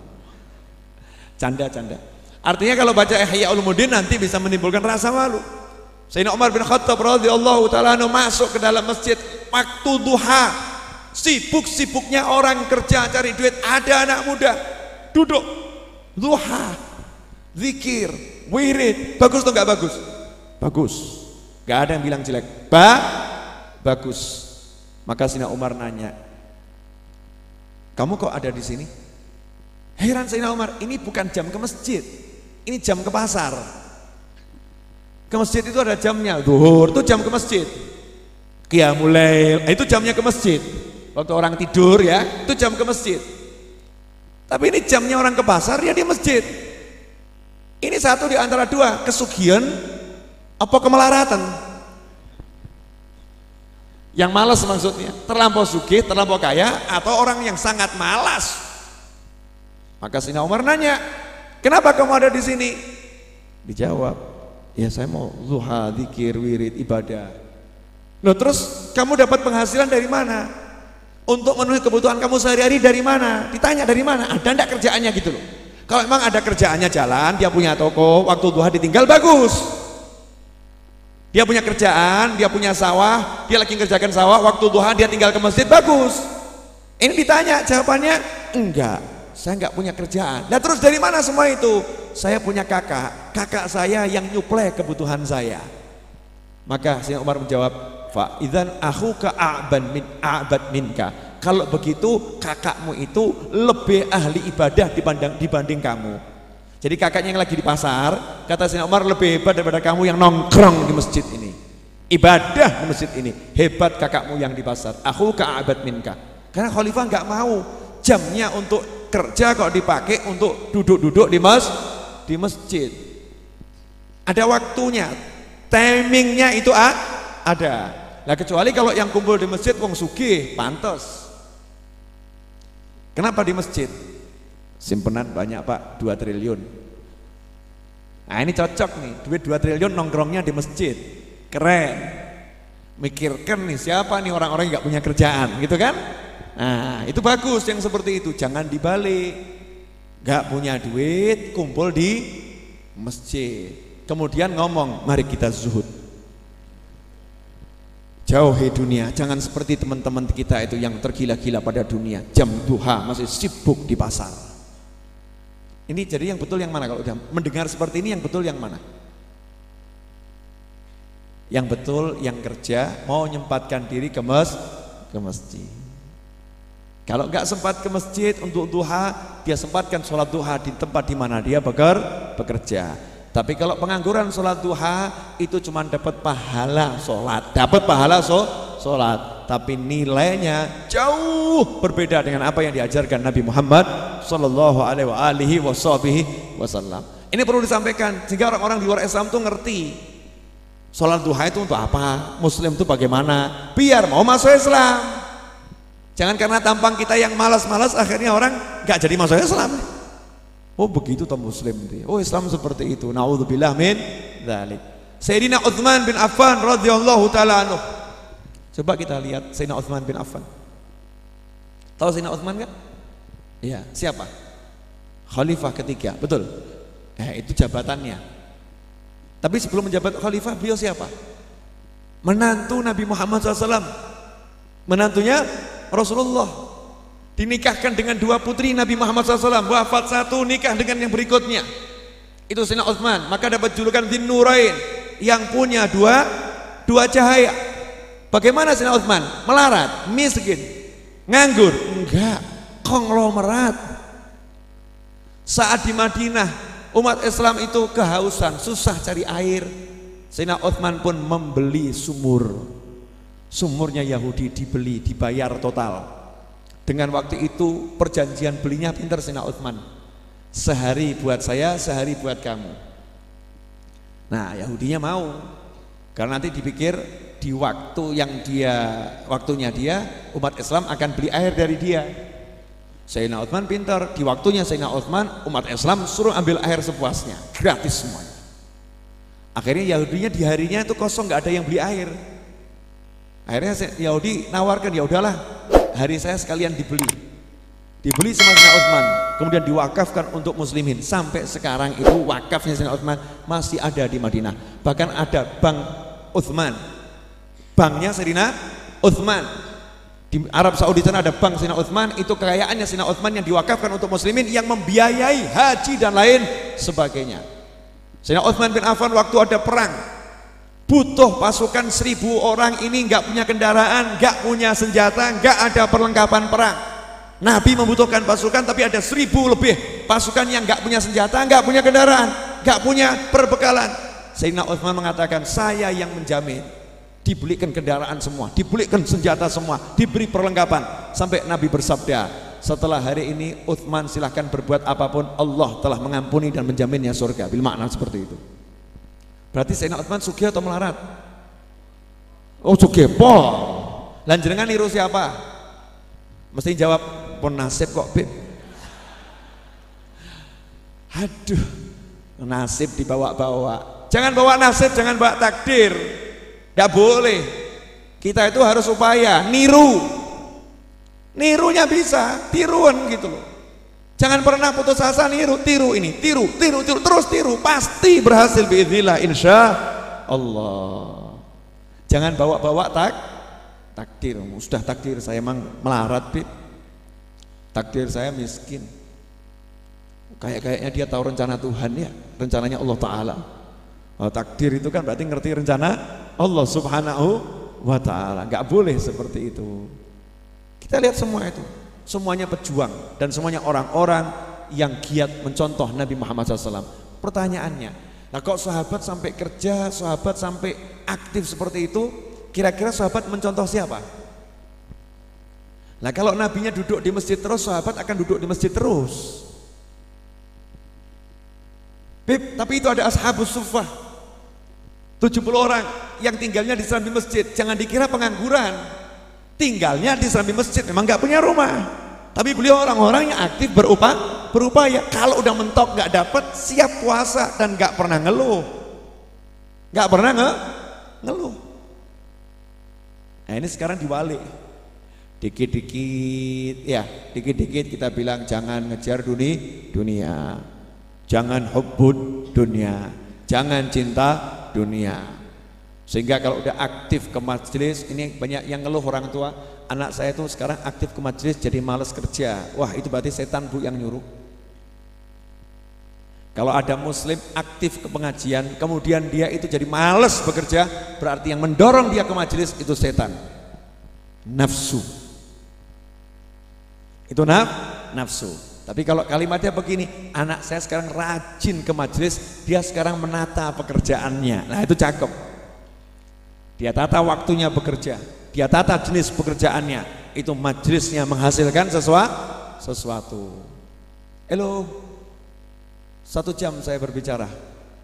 Canda. Artinya kalau baca Ihya Ulumuddin nanti bisa menimbulkan rasa malu. Sayyidina Umar bin Khattab radhiyallahu taala masuk ke dalam masjid waktu duha. Sibuk-sibuknya orang kerja cari duit, ada anak muda duduk duha, zikir, wirid. Bagus tuh nggak bagus? Bagus. Gak ada yang bilang jelek, bagus. Maka Sayyidina Umar nanya, kamu kok ada di sini? Heran Sayyidina Umar, ini bukan jam ke masjid, ini jam ke pasar. Ke masjid itu ada jamnya, zuhur itu jam ke masjid, qiyamul lail itu jamnya ke masjid. Waktu orang tidur ya, itu jam ke masjid. Tapi ini jamnya orang ke pasar, ya di masjid. Ini satu di antara dua, kesugihan apa kemelaratan? Yang malas maksudnya, terlampau sugih, terlampau kaya, atau orang yang sangat malas. Maka Sayyidina Umar nanya, kenapa kamu ada di sini? Dijawab, ya saya mau zuha, zikir, wirid, ibadah. Loh terus kamu dapat penghasilan dari mana? Untuk memenuhi kebutuhan kamu sehari-hari dari mana? Ditanya dari mana? Ada enggak kerjaannya gitu loh. Kalau memang ada kerjaannya jalan, dia punya toko, waktu duha ditinggal, bagus. Dia punya kerjaan, dia punya sawah, dia lagi kerjakan sawah, waktu duha dia tinggal ke masjid, bagus. Ini ditanya, jawabannya enggak, saya enggak punya kerjaan. Nah terus dari mana semua itu? Saya punya kakak saya yang nyuplai kebutuhan saya. Maka Sayyidina Umar menjawab, fa idzan akhuka a'bad minka. Kalau begitu kakakmu itu lebih ahli ibadah dibanding kamu. Jadi kakaknya yang lagi di pasar, kata Sayyidina Umar, lebih hebat daripada kamu yang nongkrong di masjid ini. Ibadah di masjid ini, hebat kakakmu yang di pasar. Aku ka'abad minka. Karena khalifah nggak mau jamnya untuk kerja kok dipakai untuk duduk-duduk di masjid. Ada waktunya, timingnya itu ada. Nah kecuali kalau yang kumpul di masjid wong sugih, pantes. Kenapa di masjid? Simpenan banyak Pak, 2 triliun. Nah ini cocok nih, duit 2 triliun nongkrongnya di masjid. Keren. Mikirkan nih siapa nih orang-orang yang gak punya kerjaan gitu kan. Nah itu bagus yang seperti itu, jangan dibalik. Gak punya duit, kumpul di masjid. Kemudian ngomong, mari kita zuhud. Jauhi dunia, jangan seperti teman-teman kita itu yang tergila-gila pada dunia. Jam duha masih sibuk di pasar. Ini jadi yang betul yang mana? Kalau udah mendengar seperti ini yang betul yang mana? Yang betul yang kerja mau menyempatkan diri ke masjid. Kalau nggak sempat ke masjid untuk duha, dia sempatkan sholat duha di tempat di mana dia bekerja. Tapi kalau pengangguran sholat duha itu cuma dapat pahala sholat, tapi nilainya jauh berbeda dengan apa yang diajarkan Nabi Muhammad sallallahu alaihi wasallam. Ini perlu disampaikan sehingga orang-orang di luar Islam tuh ngerti sholat duha itu untuk apa, muslim itu bagaimana, biar mau masuk Islam. Jangan karena tampang kita yang malas-malas akhirnya orang nggak jadi masuk Islam. Oh begitu toh muslim dia. Oh Islam seperti itu. Naudzubillah min dzalik. Sayyidina Utsman bin Affan radhiyallahu taala anhu. Coba kita lihat Sayyidina Utsman bin Affan. Tahu Sayyidina Utsman kan? Iya, siapa? Khalifah ketiga, betul. Itu jabatannya. Tapi sebelum menjabat khalifah beliau siapa? Menantu Nabi Muhammad SAW. Menantunya Rasulullah. Dinikahkan dengan 2 putri Nabi Muhammad SAW, wafat 1, nikah dengan yang berikutnya. Itu Sayyidina Utsman, maka dapat julukan Dzinnurain, yang punya dua cahaya. Bagaimana Sayyidina Utsman? Melarat, miskin, nganggur? Enggak, konglomerat. Saat di Madinah umat Islam itu kehausan, susah cari air, Sayyidina Utsman pun membeli sumur. Sumurnya Yahudi dibeli, dibayar total. Dengan waktu itu perjanjian belinya pinter Sayyidina Utsman. Sehari buat saya, sehari buat kamu. Nah, Yahudinya mau. Karena nanti dipikir di waktu yang waktunya dia, umat Islam akan beli air dari dia. Sayyidina Utsman pintar, di waktunya Sayyidina Utsman, umat Islam suruh ambil air sepuasnya, gratis semuanya. Akhirnya Yahudinya di harinya itu kosong, nggak ada yang beli air. Akhirnya Yahudi nawarkan, ya udahlah, hari saya sekalian dibeli sama Sayyidina Utsman, kemudian diwakafkan untuk muslimin. Sampai sekarang itu wakafnya Sayyidina Utsman masih ada di Madinah. Bahkan ada Bank Utsman, banknya Sayyidina Utsman. Di Arab Saudi sana ada bank Sayyidina Utsman, itu kekayaannya Sayyidina Utsman yang diwakafkan untuk muslimin yang membiayai haji dan lain sebagainya. Sayyidina Utsman bin Affan waktu ada perang, butuh pasukan 1000 orang, ini nggak punya kendaraan, nggak punya senjata, nggak ada perlengkapan perang. Nabi membutuhkan pasukan, tapi ada 1000 lebih pasukan yang nggak punya senjata, nggak punya kendaraan, nggak punya perbekalan. Sayyidina Utsman mengatakan, saya yang menjamin dibelikan kendaraan semua, dibelikan senjata semua, diberi perlengkapan. Sampai Nabi bersabda, setelah hari ini Utsman silahkan berbuat apapun, Allah telah mengampuni dan menjaminnya surga. Bil makna seperti itu. Berarti Sayyidina Utsman sugih atau melarat? Oh sugih po. Lan jenengan niru siapa? Mesti jawab pun nasib kok Bib. Aduh, nasib dibawa-bawa. Jangan bawa nasib, jangan bawa takdir. Gak boleh. Kita itu harus upaya nirunya bisa, tiruan gitu loh. Jangan pernah putus asa niru, tiru terus tiru, pasti berhasil biiznillah insya Allah. Jangan bawa-bawa takdir. Sudah takdir saya emang melarat Bib, takdir saya miskin. Kayaknya dia tahu rencana Tuhan ya, rencananya Allah Ta'ala. Takdir itu kan berarti ngerti rencana Allah Subhanahu wa Ta'ala. Nggak boleh seperti itu. Kita lihat semua itu, semuanya pejuang dan semuanya orang-orang yang giat mencontoh Nabi Muhammad SAW. Pertanyaannya, nah kok sahabat sampai kerja, sahabat sampai aktif seperti itu, kira-kira sahabat mencontoh siapa? Nah kalau nabinya duduk di masjid terus, sahabat akan duduk di masjid terus. Bib, tapi itu ada ashabus suffah 70 orang yang tinggalnya di serambi masjid. Jangan dikira pengangguran, tinggalnya di serambi masjid, memang nggak punya rumah, tapi beliau orang-orang yang aktif berupaya. Kalau udah mentok nggak dapat, siap puasa dan nggak pernah ngeluh, ngeluh. Nah ini sekarang dibalik, dikit-dikit kita bilang jangan ngejar dunia, jangan hubbud dunia, jangan cinta dunia. Sehingga kalau udah aktif ke majelis, ini banyak yang ngeluh orang tua, anak saya tuh sekarang aktif ke majelis jadi malas kerja. Wah itu berarti setan Bu yang nyuruh. Kalau ada muslim aktif ke pengajian kemudian dia itu jadi malas bekerja, berarti yang mendorong dia ke majelis itu setan, nafsu. Itu nafsu. Tapi kalau kalimatnya begini, anak saya sekarang rajin ke majelis, dia sekarang menata pekerjaannya. Nah itu cakep. Dia tata waktunya bekerja, dia tata jenis pekerjaannya, itu majelisnya menghasilkan sesuatu. Halo, 1 jam saya berbicara,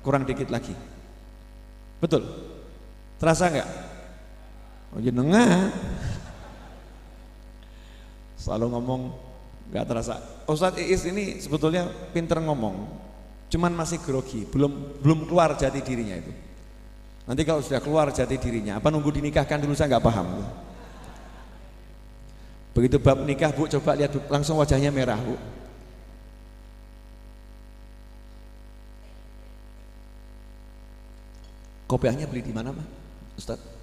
kurang dikit lagi. Betul? Terasa nggak? Oh jenengan selalu ngomong nggak terasa. Ustadz Iis ini sebetulnya pinter ngomong, cuman masih grogi, belum keluar jati dirinya itu. Nanti kalau sudah keluar jati dirinya, apa nunggu dinikahkan dulu, saya nggak paham. Begitu bab nikah Bu, coba lihat langsung wajahnya merah Bu. Kopiahnya beli di mana Pak Ustadz?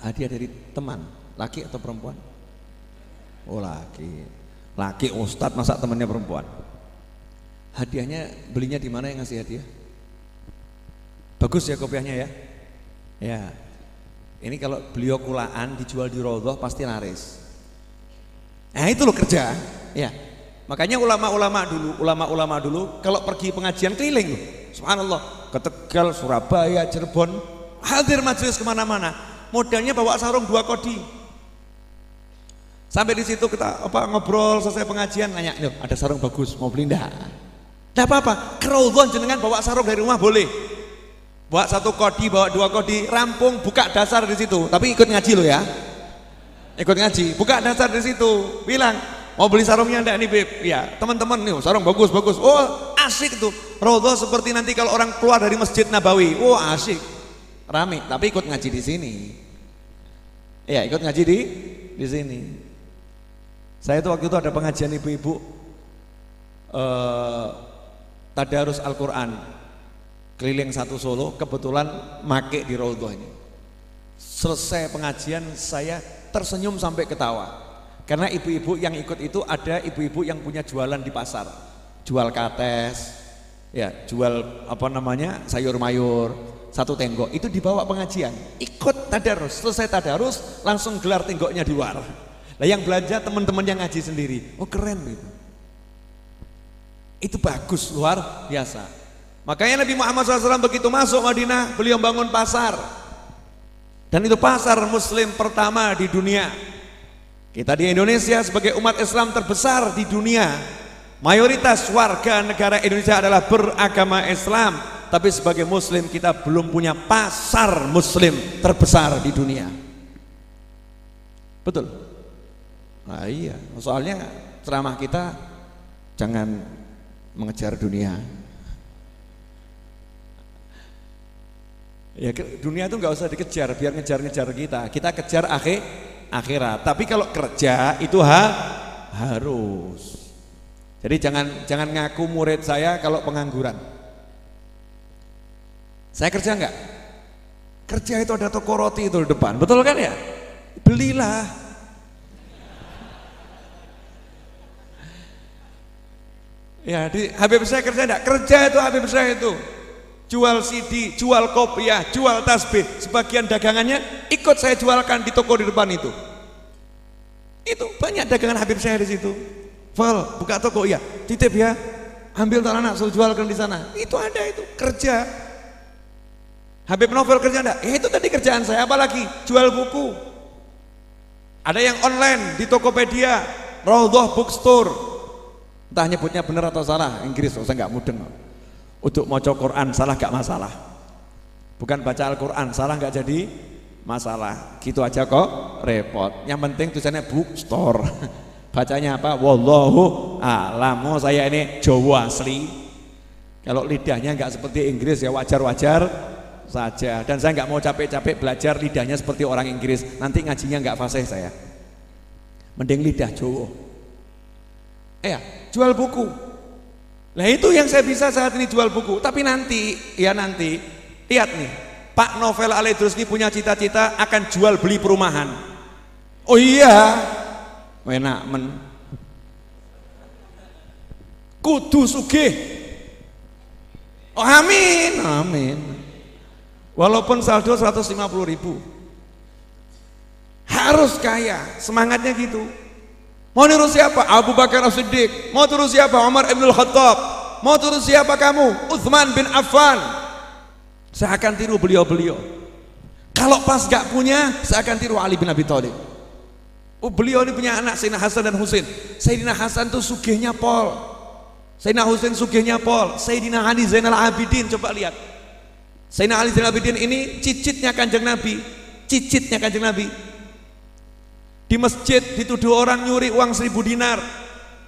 Hadiah dari teman, laki atau perempuan? Oh laki Ustadz, masa temannya perempuan? Hadiahnya belinya di mana yang ngasih hadiah? Bagus ya kopiahnya ya. Ya, ini kalau beliau kulaan dijual di Raudhah pasti laris. Nah itu loh kerja. Ya, makanya ulama-ulama dulu kalau pergi pengajian keliling loh. subhanallah, ke Tegal, Surabaya, Cirebon, hadir majelis kemana-mana, modelnya bawa sarung 2 kodi. Sampai di situ kita ngobrol, selesai pengajian, nanya, ada sarung bagus, mau beli enggak? Enggak apa-apa, kerodon jenengan bawa sarung dari rumah boleh. Bawa 1 kodi, bawa 2 kodi, rampung, buka dasar di situ. Tapi ikut ngaji lo ya, ikut ngaji, buka dasar di situ, bilang mau beli sarungnya enggak nih Beb? Ya teman-teman nih, sarung bagus, oh asik tuh, rodo seperti nanti kalau orang keluar dari Masjid Nabawi, oh asik, rame. Tapi ikut ngaji di sini, ya ikut ngaji di sini. Saya itu waktu itu ada pengajian ibu-ibu tadarus Al-Quran keliling 1 Solo, kebetulan make di Raudhah ini. Selesai pengajian saya tersenyum sampai ketawa, karena ibu-ibu yang ikut itu ada ibu-ibu yang punya jualan di pasar, jual kates, ya jual sayur mayur, 1 tenggok, itu dibawa pengajian, ikut tadarus. Selesai tadarus langsung gelar tenggoknya di luar. Nah yang belanja teman-teman yang ngaji sendiri, oh keren gitu. Itu bagus, luar biasa. Makanya Nabi Muhammad SAW begitu masuk Madinah, beliau bangun pasar, dan itu pasar muslim pertama di dunia. Kita di Indonesia sebagai umat Islam terbesar di dunia, mayoritas warga negara Indonesia adalah beragama Islam, tapi sebagai muslim kita belum punya pasar muslim terbesar di dunia. Betul? Nah iya, soalnya ceramah kita jangan mengejar dunia. Ya dunia itu nggak usah dikejar, biar ngejar-ngejar kita kejar akhirat. Tapi kalau kerja itu harus. Jadi jangan ngaku murid saya kalau pengangguran. Saya kerja nggak? Kerja itu ada toko roti itu di depan, betul kan ya? Belilah. Ya di Habib saya kerja enggak? Kerja itu Habib saya itu jual CD, jual kopiah, jual tasbih, sebagian dagangannya ikut saya jualkan di toko di depan itu. Itu banyak dagangan Habib saya di situ. Val, buka toko ya, titip ya, ambil tanah suruh jualkan di sana. Itu ada itu kerja. Habib Novel kerja enggak? Itu tadi kerjaan saya, apalagi jual buku. Ada yang online di Tokopedia, Raudhah Bookstore. Entah nyebutnya benar atau salah, Inggris, saya nggak mudeng. Untuk maca Quran salah gak masalah, bukan baca Al-Quran salah gak jadi masalah, gitu aja kok repot. Yang penting tulisannya bookstore, bacanya apa? Wallahu a'lam. Saya ini Jawa asli, kalau lidahnya nggak seperti Inggris ya wajar-wajar saja. Dan saya nggak mau capek-capek belajar lidahnya seperti orang Inggris, nanti ngajinya nggak fasih saya. Mending lidah Jawa. Jual buku. Nah itu yang saya bisa saat ini, jual buku. Tapi nanti lihat nih, Pak Novel Al-Idrus punya cita-cita akan jual beli perumahan. Oh iya, enak men. Kudu sugih. Oh amin, amin. Walaupun saldo 150.000, harus kaya, semangatnya gitu. Mau niru siapa? Abu Bakar As-Siddiq. Mau tiru siapa? Umar Ibn Khattab. Mau tiru siapa kamu? Uthman bin Affan. Saya akan tiru beliau-beliau. Kalau pas gak punya, saya akan tiru Ali bin Abi Thalib. Oh beliau ini punya anak Sayyidina Hasan dan Husain. Sayyidina Hasan tuh sugihnya pol, Sayyidina Husain sugihnya pol. Sayyidina Ali Zainal Abidin, coba lihat. Sayyidina Ali Zainal Abidin ini cicitnya Kanjeng Nabi. Cicitnya Kanjeng Nabi. Di masjid dituduh orang nyuri uang 1.000 dinar.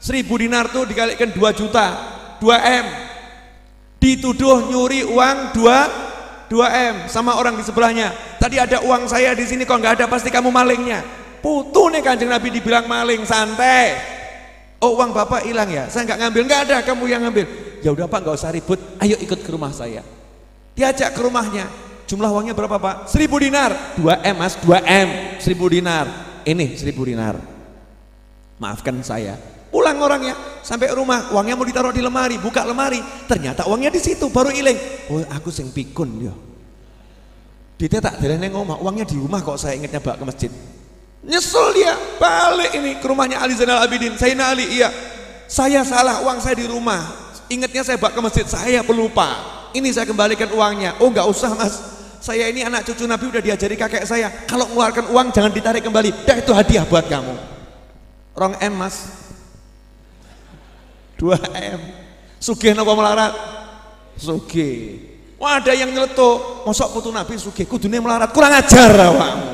1.000 dinar tuh dikalikan 2 juta, 2 M. Dituduh nyuri uang 2 M sama orang di sebelahnya. Tadi ada uang saya di sini, kok nggak ada, pasti kamu malingnya. Putu nih Kanjeng Nabi dibilang maling, santai. Oh uang bapak hilang ya? Saya nggak ngambil, nggak ada, kamu yang ngambil. Ya udah Pak, nggak usah ribut, ayo ikut ke rumah saya. Diajak ke rumahnya. Jumlah uangnya berapa Pak? 1.000 dinar. 2 M mas, 2 M, 1.000 dinar. Ini 1.000 dinar, maafkan saya. Pulang orangnya sampai rumah, uangnya mau ditaruh di lemari, buka lemari, ternyata uangnya di situ, baru iling. Oh aku sing pikun dia. Dia tak derene ngomong, uangnya di rumah kok saya ingatnya bawa ke masjid. Nyesel dia, balik ini ke rumahnya Ali Zainal Abidin. Sayyidina Ali, iya saya salah, uang saya di rumah, ingatnya saya bawa ke masjid, saya pelupa. ini saya kembalikan uangnya. Oh nggak usah mas, saya ini anak cucu Nabi udah diajari kakek saya, kalau mengeluarkan uang jangan ditarik kembali, dah itu hadiah buat kamu. Rong M mas, 2 M. Sugih napa melarat? Sugih. Wah ada yang nyeletuk, mosok putu Nabi sugih kudune melarat, kurang ajar awakmu.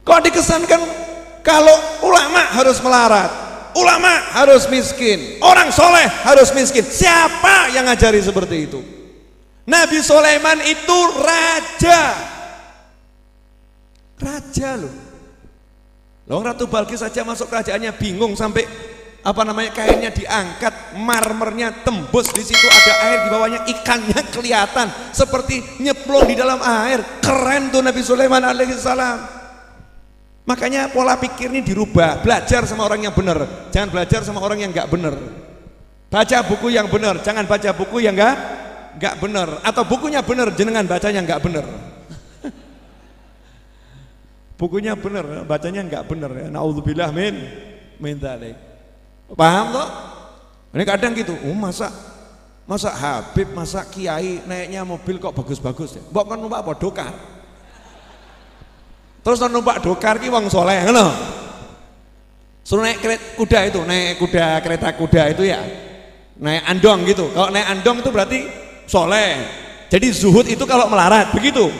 Kok dikesankan kalau ulama harus melarat, ulama harus miskin, orang soleh harus miskin. Siapa yang ngajari seperti itu? Nabi Sulaiman itu raja loh. Loh Ratu Balkis saja masuk kerajaannya bingung sampai kainnya diangkat, marmernya tembus, di situ ada air, di bawahnya ikannya kelihatan seperti nyemplung di dalam air. Keren tuh Nabi Sulaiman alaihissalam. Makanya pola pikir ini dirubah, belajar sama orang yang benar, jangan belajar sama orang yang nggak benar. Baca buku yang benar, jangan baca buku yang nggak benar, atau bukunya benar jenengan bacanya nggak benar. Bukunya benar, bacanya nggak benar ya. Naudzubillah min dzalik. Paham toh? Ini kadang gitu, masa Habib, masa Kiai naiknya mobil kok bagus-bagus ya? Mbok kan numpak apa dokar? Terus numpak dokar ki wong soleh ngono. Suruh naik kuda itu, naik kereta kuda itu ya. Naik andong gitu. Kalau naik andong itu berarti soleh. Jadi zuhud itu kalau melarat, begitu.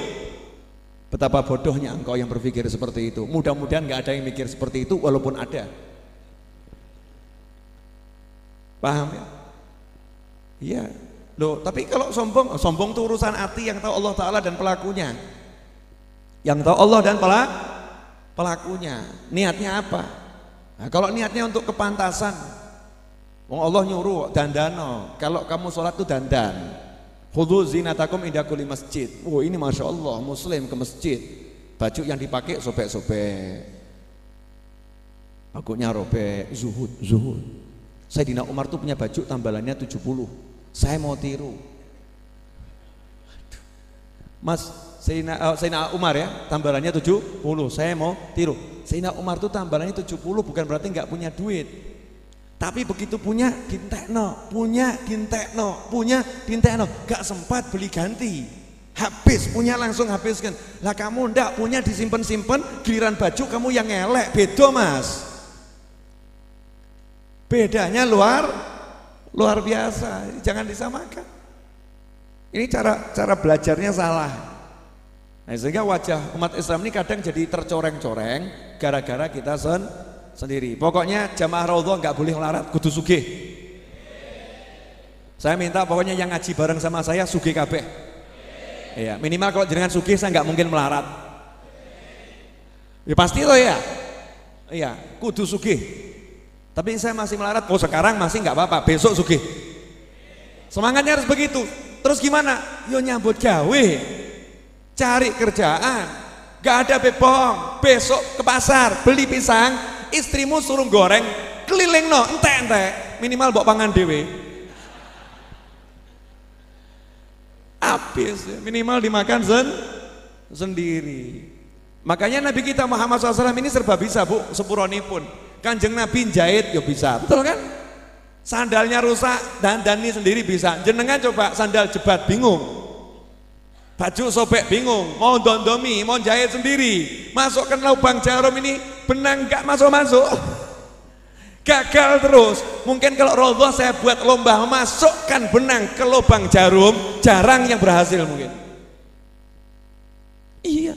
Betapa bodohnya engkau yang berpikir seperti itu. Mudah-mudahan nggak ada yang mikir seperti itu walaupun ada. Paham ya? Iya. Loh, tapi kalau sombong itu urusan hati yang tahu Allah Ta'ala dan pelakunya. Yang tahu Allah dan pelakunya. Niatnya apa? Nah, kalau niatnya untuk kepantasan, Allah nyuruh dandano. Kalau kamu sholat tuh dandan. Khudhu zinatakum inda kulli masjid. Oh ini masya Allah muslim ke masjid, baju yang dipakai sobek-sobek, bagusnya robek. Zuhud. Sayyidina Umar tuh punya baju tambalannya 70. Saya mau tiru. Mas, Sayyidina Umar ya, tambalannya 70. Saya mau tiru. Sayyidina Umar tuh tambalannya 70 bukan berarti nggak punya duit. Tapi begitu punya gintekno, gak sempat beli ganti. Habis, punya langsung habiskan. Lah kamu ndak punya disimpan-simpan, giliran baju kamu yang ngelek, beda mas. Bedanya luar biasa, jangan disamakan. Ini cara belajarnya salah. Nah, sehingga wajah umat Islam ini kadang jadi tercoreng-coreng gara-gara kita sendiri. Pokoknya jamaah raudhah nggak boleh melarat, kudu sugih. Saya minta pokoknya yang ngaji bareng sama saya sugih kabeh. Iya, minimal kalau jenengan sugih saya nggak mungkin melarat. Ya pasti loh ya. Iya, kudu sugih. Tapi saya masih melarat, oh sekarang masih nggak apa-apa, besok sugih. Semangatnya harus begitu. Terus gimana? Yo nyambut gawe, cari kerjaan, gak ada bebong, besok ke pasar beli pisang, istrimu suruh goreng, keliling no, entek minimal bawa pangan dewe. Habis, minimal dimakan sendiri. Makanya Nabi kita Muhammad SAW ini serba bisa bu, sepuronipun. Kanjeng Nabi jahit ya bisa, betul kan? Sandalnya rusak, dandani sendiri bisa. Jenengan coba sandal jebat bingung, baju sobek bingung, mau dondomi, mau jahit sendiri, masukkan lubang jarum ini benang gak masuk-masuk, gagal terus. Mungkin kalau raudhah saya buat lomba masukkan benang ke lubang jarum, jarang yang berhasil mungkin. Iya,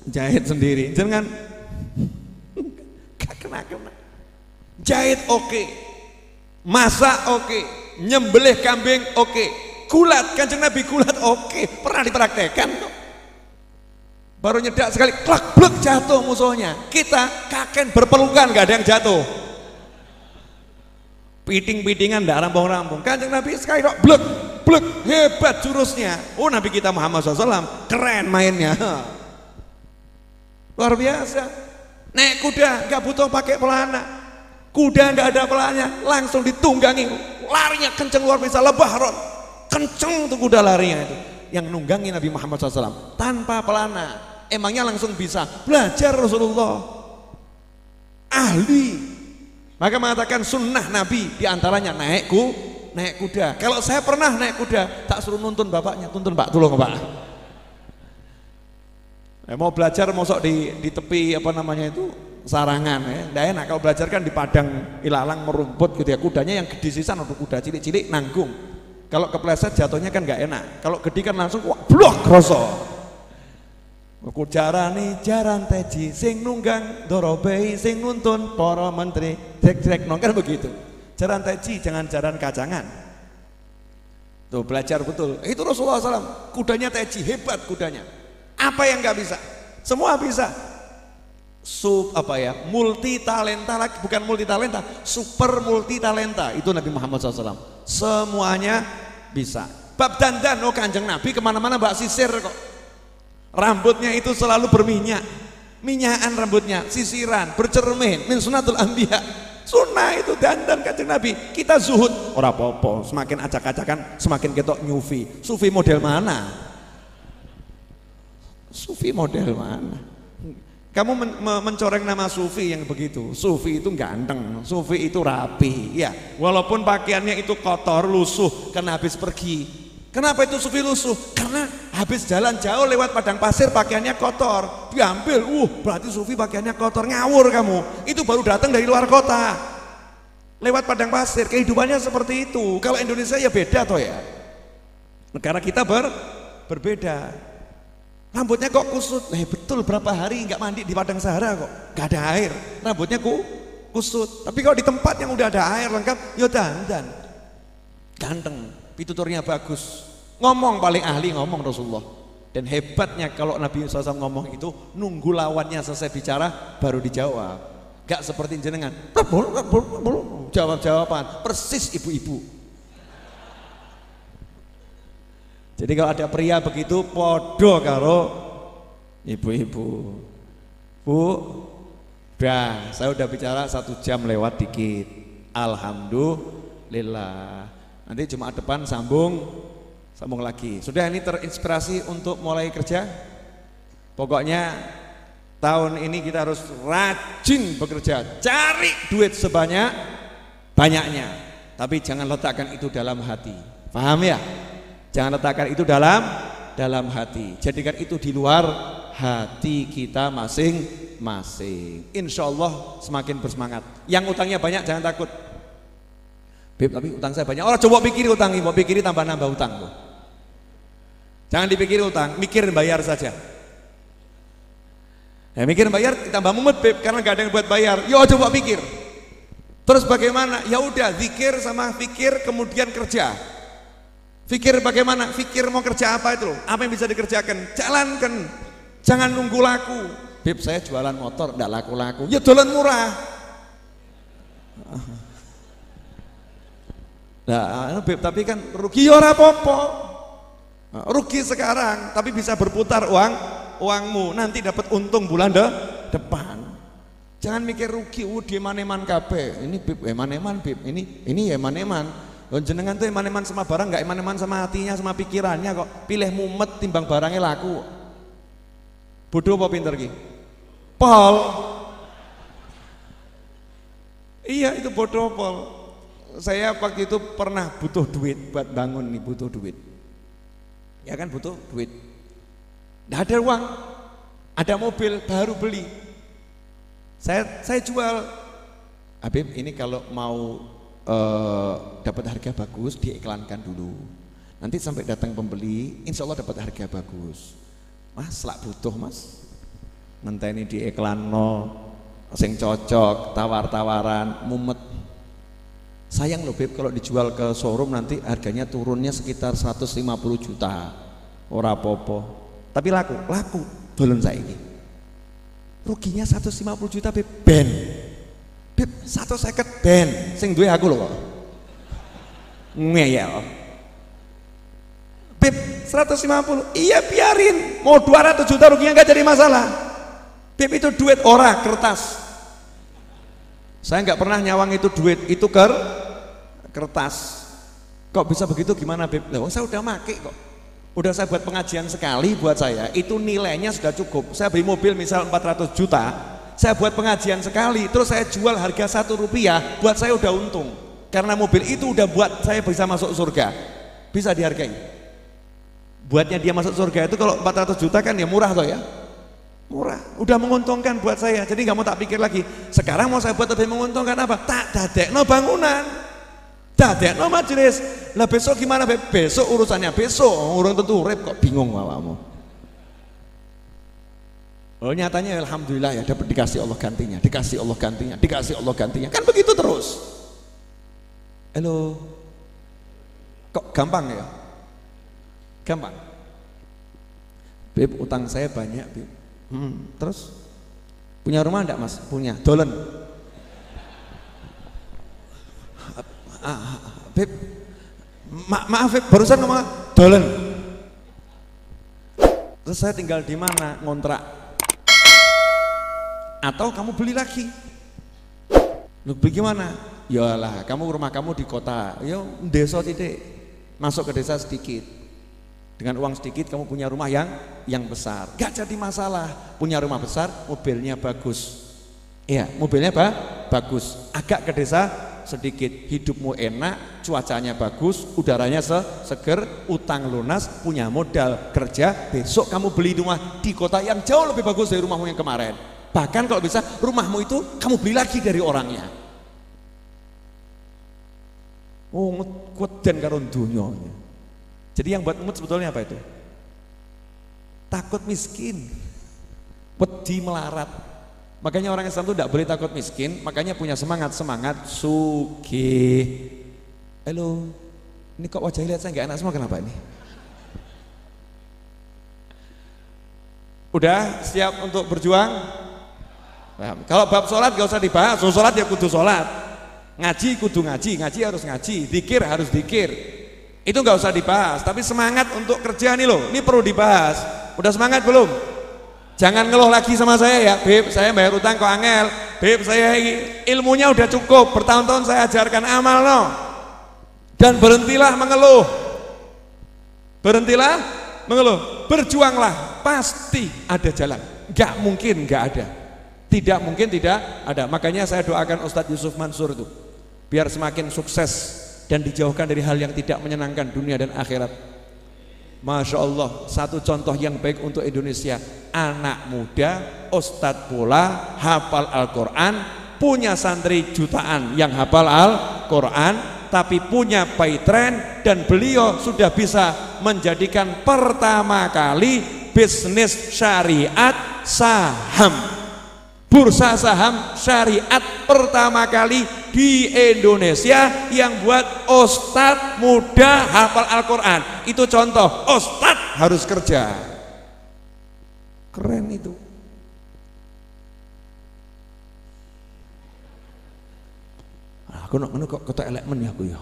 jahit sendiri, jangan gak kena. Jahit oke, masak oke, nyembelih kambing oke, gulat Kanjeng Nabi gulat oke, pernah dipraktekkan kok. Baru nyedak sekali, klak blek jatuh musuhnya. Kita kaken berpelukan gak ada yang jatuh. Piting-pitingan gak rampung-rampung. Kanjeng Nabi sekali kok blek blek, hebat jurusnya. Oh Nabi kita Muhammad SAW keren mainnya, luar biasa. Naik kuda gak butuh pakai pelana. Kuda nggak ada pelanya, langsung ditunggangi, larinya kenceng luar biasa, lebaron, kenceng tuh kuda larinya itu. Yang nunggangi Nabi Muhammad SAW tanpa pelana, emangnya langsung bisa belajar Rasulullah, ahli, Maka mengatakan sunnah Nabi diantaranya naik kuda. Kalau saya pernah naik kuda, tak suruh nuntun bapaknya, tuntun Pak, tolong Pak. Mau belajar mosok di tepi apa namanya itu sarangan ya, nggak enak. Kalau belajar kan di padang ilalang merumput gitu ya, kudanya yang gede sisan untuk kuda cilik-cilik nanggung. Kalau kepleset jatuhnya kan nggak enak. Kalau gede kan langsung wah blok kroso. Kujarani jaran teji sing nunggang dorobei sing nuntun para menteri drek nong kan begitu. Jaran teji jangan jaran kacangan. Tuh belajar betul. Itu Rasulullah SAW. Kudanya teji hebat kudanya. Apa yang nggak bisa? Semua bisa. Multi talenta lagi, bukan multi talenta, super multi talenta. Itu Nabi Muhammad SAW. Semuanya bisa. Bab dandan, Kanjeng Nabi kemana-mana mbak sisir kok. Rambutnya itu selalu berminyak, minyakan rambutnya, sisiran, bercermin, min sunatul anbiya. Sunnah itu dandan Kanjeng Nabi. Kita zuhud, ora apa-apa, semakin acak-acakan semakin ketok nyufi. Sufi model mana? Sufi model mana? Kamu mencoreng nama sufi yang begitu. Sufi itu ganteng, sufi itu rapi, ya. Walaupun pakaiannya itu kotor, lusuh karena habis pergi. Kenapa itu sufi lusuh? Karena habis jalan jauh lewat padang pasir pakaiannya kotor, diambil. Berarti sufi pakaiannya kotor, ngawur kamu. Itu baru datang dari luar kota, lewat padang pasir. Kehidupannya seperti itu. Kalau Indonesia ya beda toh ya. Negara kita berbeda. Rambutnya kok kusut? Betul, berapa hari nggak mandi di padang Sahara kok, nggak ada air, rambutnya kusut. Tapi kalau di tempat yang udah ada air lengkap, ya dandan, ganteng. Pituturnya bagus, ngomong paling ahli ngomong Rasulullah. Dan hebatnya kalau Nabi SAW ngomong itu nunggu lawannya selesai bicara baru dijawab. Gak seperti jenengan jawab-jawaban persis ibu-ibu. Jadi kalau ada pria begitu podo karo ibu-ibu. Bu, saya udah bicara 1 jam lewat dikit. Alhamdulillah. Nanti Jumat depan sambung lagi. Sudah ini terinspirasi untuk mulai kerja? Pokoknya tahun ini kita harus rajin bekerja, cari duit sebanyak-banyaknya. Tapi jangan letakkan itu dalam hati. Paham ya? Jangan letakkan itu dalam hati. Jadikan itu di luar hati kita masing-masing. Insya Allah semakin bersemangat. Yang utangnya banyak jangan takut. Beb, tapi utang saya banyak. Coba pikir utang, mau pikir tambah nambah utang. Jangan dipikir utang, mikir bayar saja. Ya, mikir bayar tambah mumet Beb, karena gak ada yang buat bayar. Yo coba pikir. Terus bagaimana? Ya udah, zikir sama fikir kemudian kerja. Fikir bagaimana? Fikir mau kerja apa itu? Apa yang bisa dikerjakan? Jalankan. Jangan nunggu laku. Beb, saya jualan motor enggak laku-laku. Ya jualan murah. Nah, Beb, tapi kan rugi ya ora apa-apa. Rugi sekarang, tapi bisa berputar uangmu. Nanti dapat untung bulan depan. Jangan mikir rugi, di eman-eman kabeh. Ini Beb, eman-eman Beb. Ini eman-eman. Jenengan tuh eman-eman sama barang, enggak eman-eman sama hatinya, sama pikirannya kok. Pilih mumet timbang barangnya laku. Bodoh apa pinter ki? Pol. Iya, itu bodoh pol. Saya waktu itu pernah butuh duit buat bangun nih, butuh duit. Ya kan butuh duit. Nggak ada uang, ada mobil baru beli. Saya jual. Habib, ini kalau mau dapat harga bagus diiklankan dulu. Nanti sampai datang pembeli, insya Allah dapat harga bagus. Mas, lak butuh mas. Ngenteni diiklanno, sing cocok, tawar-tawaran, mumet. Sayang loh Beb, kalau dijual ke showroom nanti harganya turunnya sekitar 150 juta. Ora apa-apa. Tapi laku belum saiki. Ruginya 150 juta Beb, ben. Beb, 150 ben. Sing duwe aku loh kok. Ngeyel. Beb, 150. Iya biarin. Mau 200 juta ruginya enggak jadi masalah. Beb, itu duit ora kertas. Saya nggak pernah nyawang itu duit, itu kertas. Kok bisa begitu gimana Beb? Lah saya udah make kok. Udah saya buat pengajian sekali buat saya, itu nilainya sudah cukup. Saya beli mobil misal 400 juta, Saya buat pengajian sekali, terus saya jual harga Rp1, buat saya udah untung. Karena mobil itu udah buat saya bisa masuk surga. Bisa dihargai. Buatnya dia masuk surga itu kalau 400 juta kan ya murah toh ya. Murah, udah menguntungkan buat saya. Jadi nggak mau tak pikir lagi. Sekarang mau saya buat lebih menguntungkan apa? Tak dadekno bangunan, dadekno majelis. Lah besok gimana? Besok urusannya besok. Urung tentu urip kok bingung awakmu. Oh nyatanya alhamdulillah ya dapat dikasih Allah gantinya, dikasih Allah gantinya, dikasih Allah gantinya. Kan begitu terus. Halo. Kok gampang ya? Gampang. Beb, utang saya banyak, Beb. Terus punya rumah enggak, Mas? Punya. Dolen. Beb. Maaf, Beb, barusan ngomong dolen. Terus saya tinggal di mana? Ngontrak. Atau kamu beli lagi? Lu bagaimana? Yalah, rumah kamu di kota. Ya, desa titik. Masuk ke desa sedikit. Dengan uang sedikit kamu punya rumah yang besar. Gak jadi masalah. Punya rumah besar, mobilnya bagus. Iya, mobilnya bagus. Agak ke desa sedikit, hidupmu enak, cuacanya bagus, udaranya seger, utang lunas, punya modal kerja. Besok kamu beli rumah di kota yang jauh lebih bagus dari rumahmu yang kemarin. Bahkan kalau bisa rumahmu itu kamu beli lagi dari orangnya. Oh, ngweden karo donya. Jadi yang buat umut sebetulnya apa itu? Takut miskin, wedi melarat. Makanya orang Islam itu tidak boleh takut miskin, makanya punya semangat sugih. Halo, ini kok wajahnya lihat saya nggak enak semua, kenapa ini? Udah siap untuk berjuang? Kalau bab sholat gak usah dibahas, sholat ya kudu sholat, ngaji kudu ngaji, ngaji harus ngaji, zikir harus zikir, itu gak usah dibahas. Tapi semangat untuk kerja nih loh, ini perlu dibahas. Udah semangat belum? Jangan ngeluh lagi sama saya ya, Beb, saya bayar utang kok angel. Beb, saya ilmunya udah cukup, bertahun-tahun saya ajarkan amal no. Dan berhentilah mengeluh, berhentilah mengeluh, berjuanglah, pasti ada jalan. Gak mungkin gak ada. Tidak mungkin tidak ada. Makanya saya doakan Ustadz Yusuf Mansur itu biar semakin sukses dan dijauhkan dari hal yang tidak menyenangkan dunia dan akhirat. Masya Allah, satu contoh yang baik untuk Indonesia. Anak muda, Ustadz pula, hafal Al-Quran, punya santri jutaan yang hafal Al-Quran, tapi punya paytren, dan beliau sudah bisa menjadikan pertama kali bisnis syariat saham. Bursa saham syariat pertama kali di Indonesia yang buat ustadz muda hafal Al-Quran. Itu contoh, ustadz harus kerja. Keren itu. Aku nak kok kota elemen ya aku ya.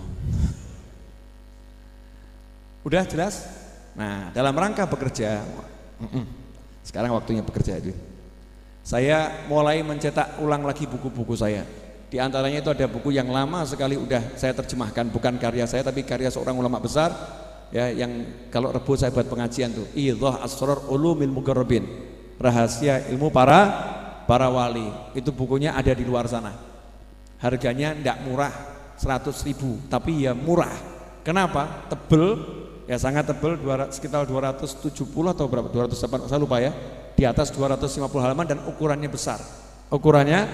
Udah jelas? Nah, dalam rangka bekerja, sekarang waktunya bekerja itu. Saya mulai mencetak ulang lagi buku-buku saya. Di antaranya itu ada buku yang lama sekali udah saya terjemahkan, bukan karya saya tapi karya seorang ulama besar ya, yang kalau Rebo saya buat pengajian tuh, Idhah Asrar Ulumil Muqarrabin, rahasia ilmu para wali. Itu bukunya ada di luar sana. Harganya enggak murah, 100.000, tapi ya murah. Kenapa? Tebel, ya sangat tebel, sekitar 270 atau berapa? 208, saya lupa ya. Di atas 250 halaman dan ukurannya besar. Ukurannya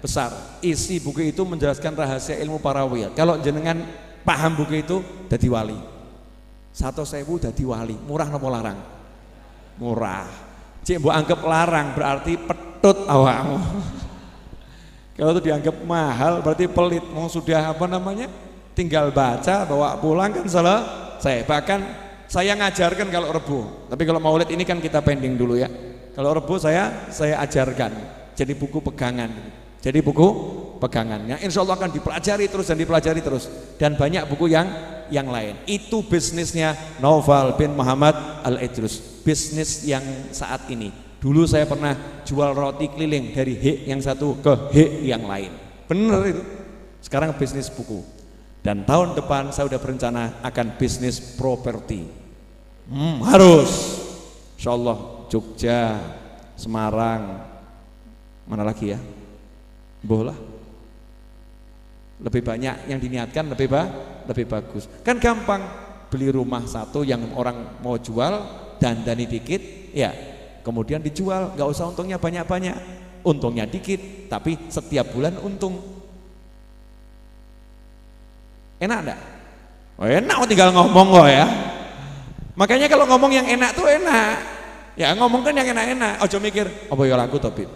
besar. Isi buku itu menjelaskan rahasia ilmu para wali. Kalau jenengan paham buku itu, dadi wali. 1.000 dadi wali. Murah nopo larang? Murah. Cek mbok anggap larang berarti petut awakmu. Kalau itu dianggap mahal berarti pelit. Mau sudah apa namanya? Tinggal baca, bawa pulang kan selesai. Bahkan saya ngajarkan kalau Rebo. Tapi kalau maulid ini kan kita pending dulu ya. Kalau Rebo saya ajarkan jadi buku pegangan. Jadi buku pegangannya insya Allah akan dipelajari terus dan dipelajari terus, dan banyak buku yang lain. Itu bisnisnya Naufal bin Muhammad Al-Idrus, bisnis yang saat ini. Dulu saya pernah jual roti keliling dari H yang satu ke H yang lain, bener itu. Sekarang bisnis buku, dan tahun depan saya udah berencana akan bisnis properti. Harus insya Allah Jogja, Semarang, Mana lagi ya? Bola. Lebih banyak yang diniatkan lebih bagus. Kan gampang, beli rumah satu yang orang mau jual, dandani dikit, ya kemudian dijual, nggak usah untungnya banyak-banyak, untungnya dikit, tapi setiap bulan untung. Enak enggak? Oh, enak, tinggal ngomong kok ya. Makanya kalau ngomong yang enak tuh enak. Ya ngomong kan yang enak-enak. Ojo mikir, apa ya laku to, Bib?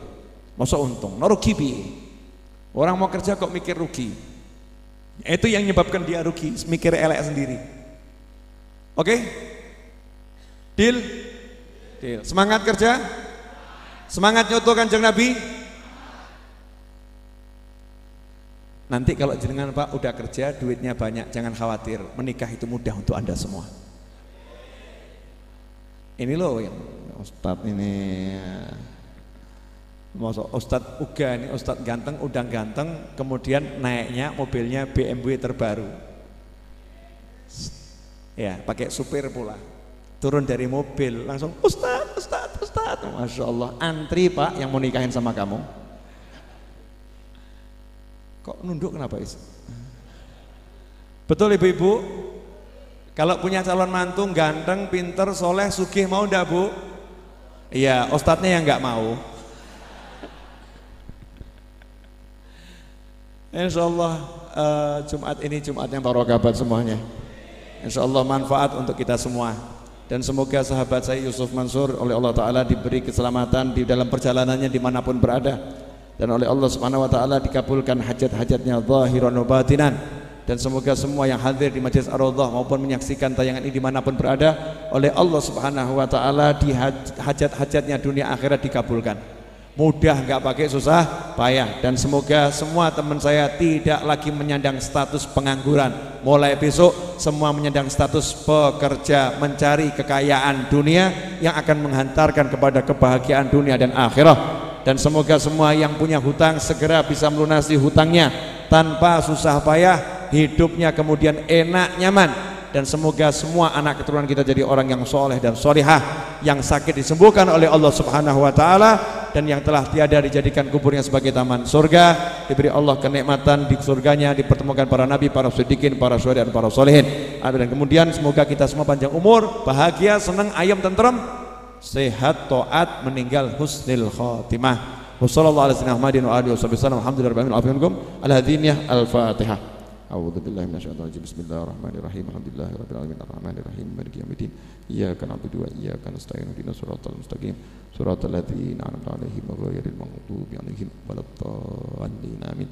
Masa untung, no rugi bi. Orang mau kerja kok mikir rugi. Itu yang menyebabkan dia rugi, mikir elek sendiri. Oke? Deal? Deal. Semangat kerja? Semangat nyoto Kanjeng Nabi? Nanti kalau jenengan Pak udah kerja, duitnya banyak, jangan khawatir, menikah itu mudah untuk Anda semua. Ini loh yang Ustadz ini, masuk Ustadz Uga ini, Ustadz ganteng, udang ganteng, kemudian naiknya mobilnya BMW terbaru, ya pakai supir pula, turun dari mobil langsung Ustadz, Masya Allah, antri Pak yang mau nikahin sama kamu. Kok nunduk kenapa is? Betul ibu-ibu? Kalau punya calon mantu ganteng, pinter, soleh, sugih, mau ndak bu? Iya, ustadznya yang nggak mau. Insya Allah Jumat ini Jumat yang barokah buat semuanya. Insya Allah manfaat untuk kita semua. Dan semoga sahabat saya Yusuf Mansur oleh Allah Ta'ala diberi keselamatan di dalam perjalanannya dimanapun berada. Dan oleh Allah Subhanahu Wa Ta'ala dikabulkan hajat-hajatnya zahiran wa batinan. Dan semoga semua yang hadir di Majelis Ar-Raudhah maupun menyaksikan tayangan ini dimanapun berada, oleh Allah Subhanahu Wa Ta'ala di hajat-hajatnya dunia akhirat dikabulkan. Mudah, nggak pakai susah payah. Dan semoga semua teman saya tidak lagi menyandang status pengangguran. Mulai besok semua menyandang status pekerja, mencari kekayaan dunia yang akan menghantarkan kepada kebahagiaan dunia dan akhirat. Dan semoga semua yang punya hutang segera bisa melunasi hutangnya tanpa susah payah, hidupnya kemudian enak nyaman. Dan semoga semua anak keturunan kita jadi orang yang soleh dan solihah, yang sakit disembuhkan oleh Allah Subhanahu Wa Ta'ala, dan yang telah tiada dijadikan kuburnya sebagai taman surga, diberi Allah kenikmatan di surganya, dipertemukan para nabi, para siddiqin, para syuhada dan para solehin. Dan kemudian semoga kita semua panjang umur, bahagia, senang, ayam, tentrem, sehat, taat, meninggal husnul khatimah. Wassalamualaikum warahmatullahi wabarakatuh. Alhamdulillah. Al-Fatihah. A'udzu billahi minasyaitonir rajim. Bismillahirrahmanirrahim. Alhamdulillahirabbil alamin arrahmanir rahim maliki yaumiddin. Iyyaka na'budu wa iyyaka nasta'in. Ihdinas siratal mustaqim. Siratal ladzina an'amta 'alaihim ghairil maghdubi 'alaihim waladdallin. Amin.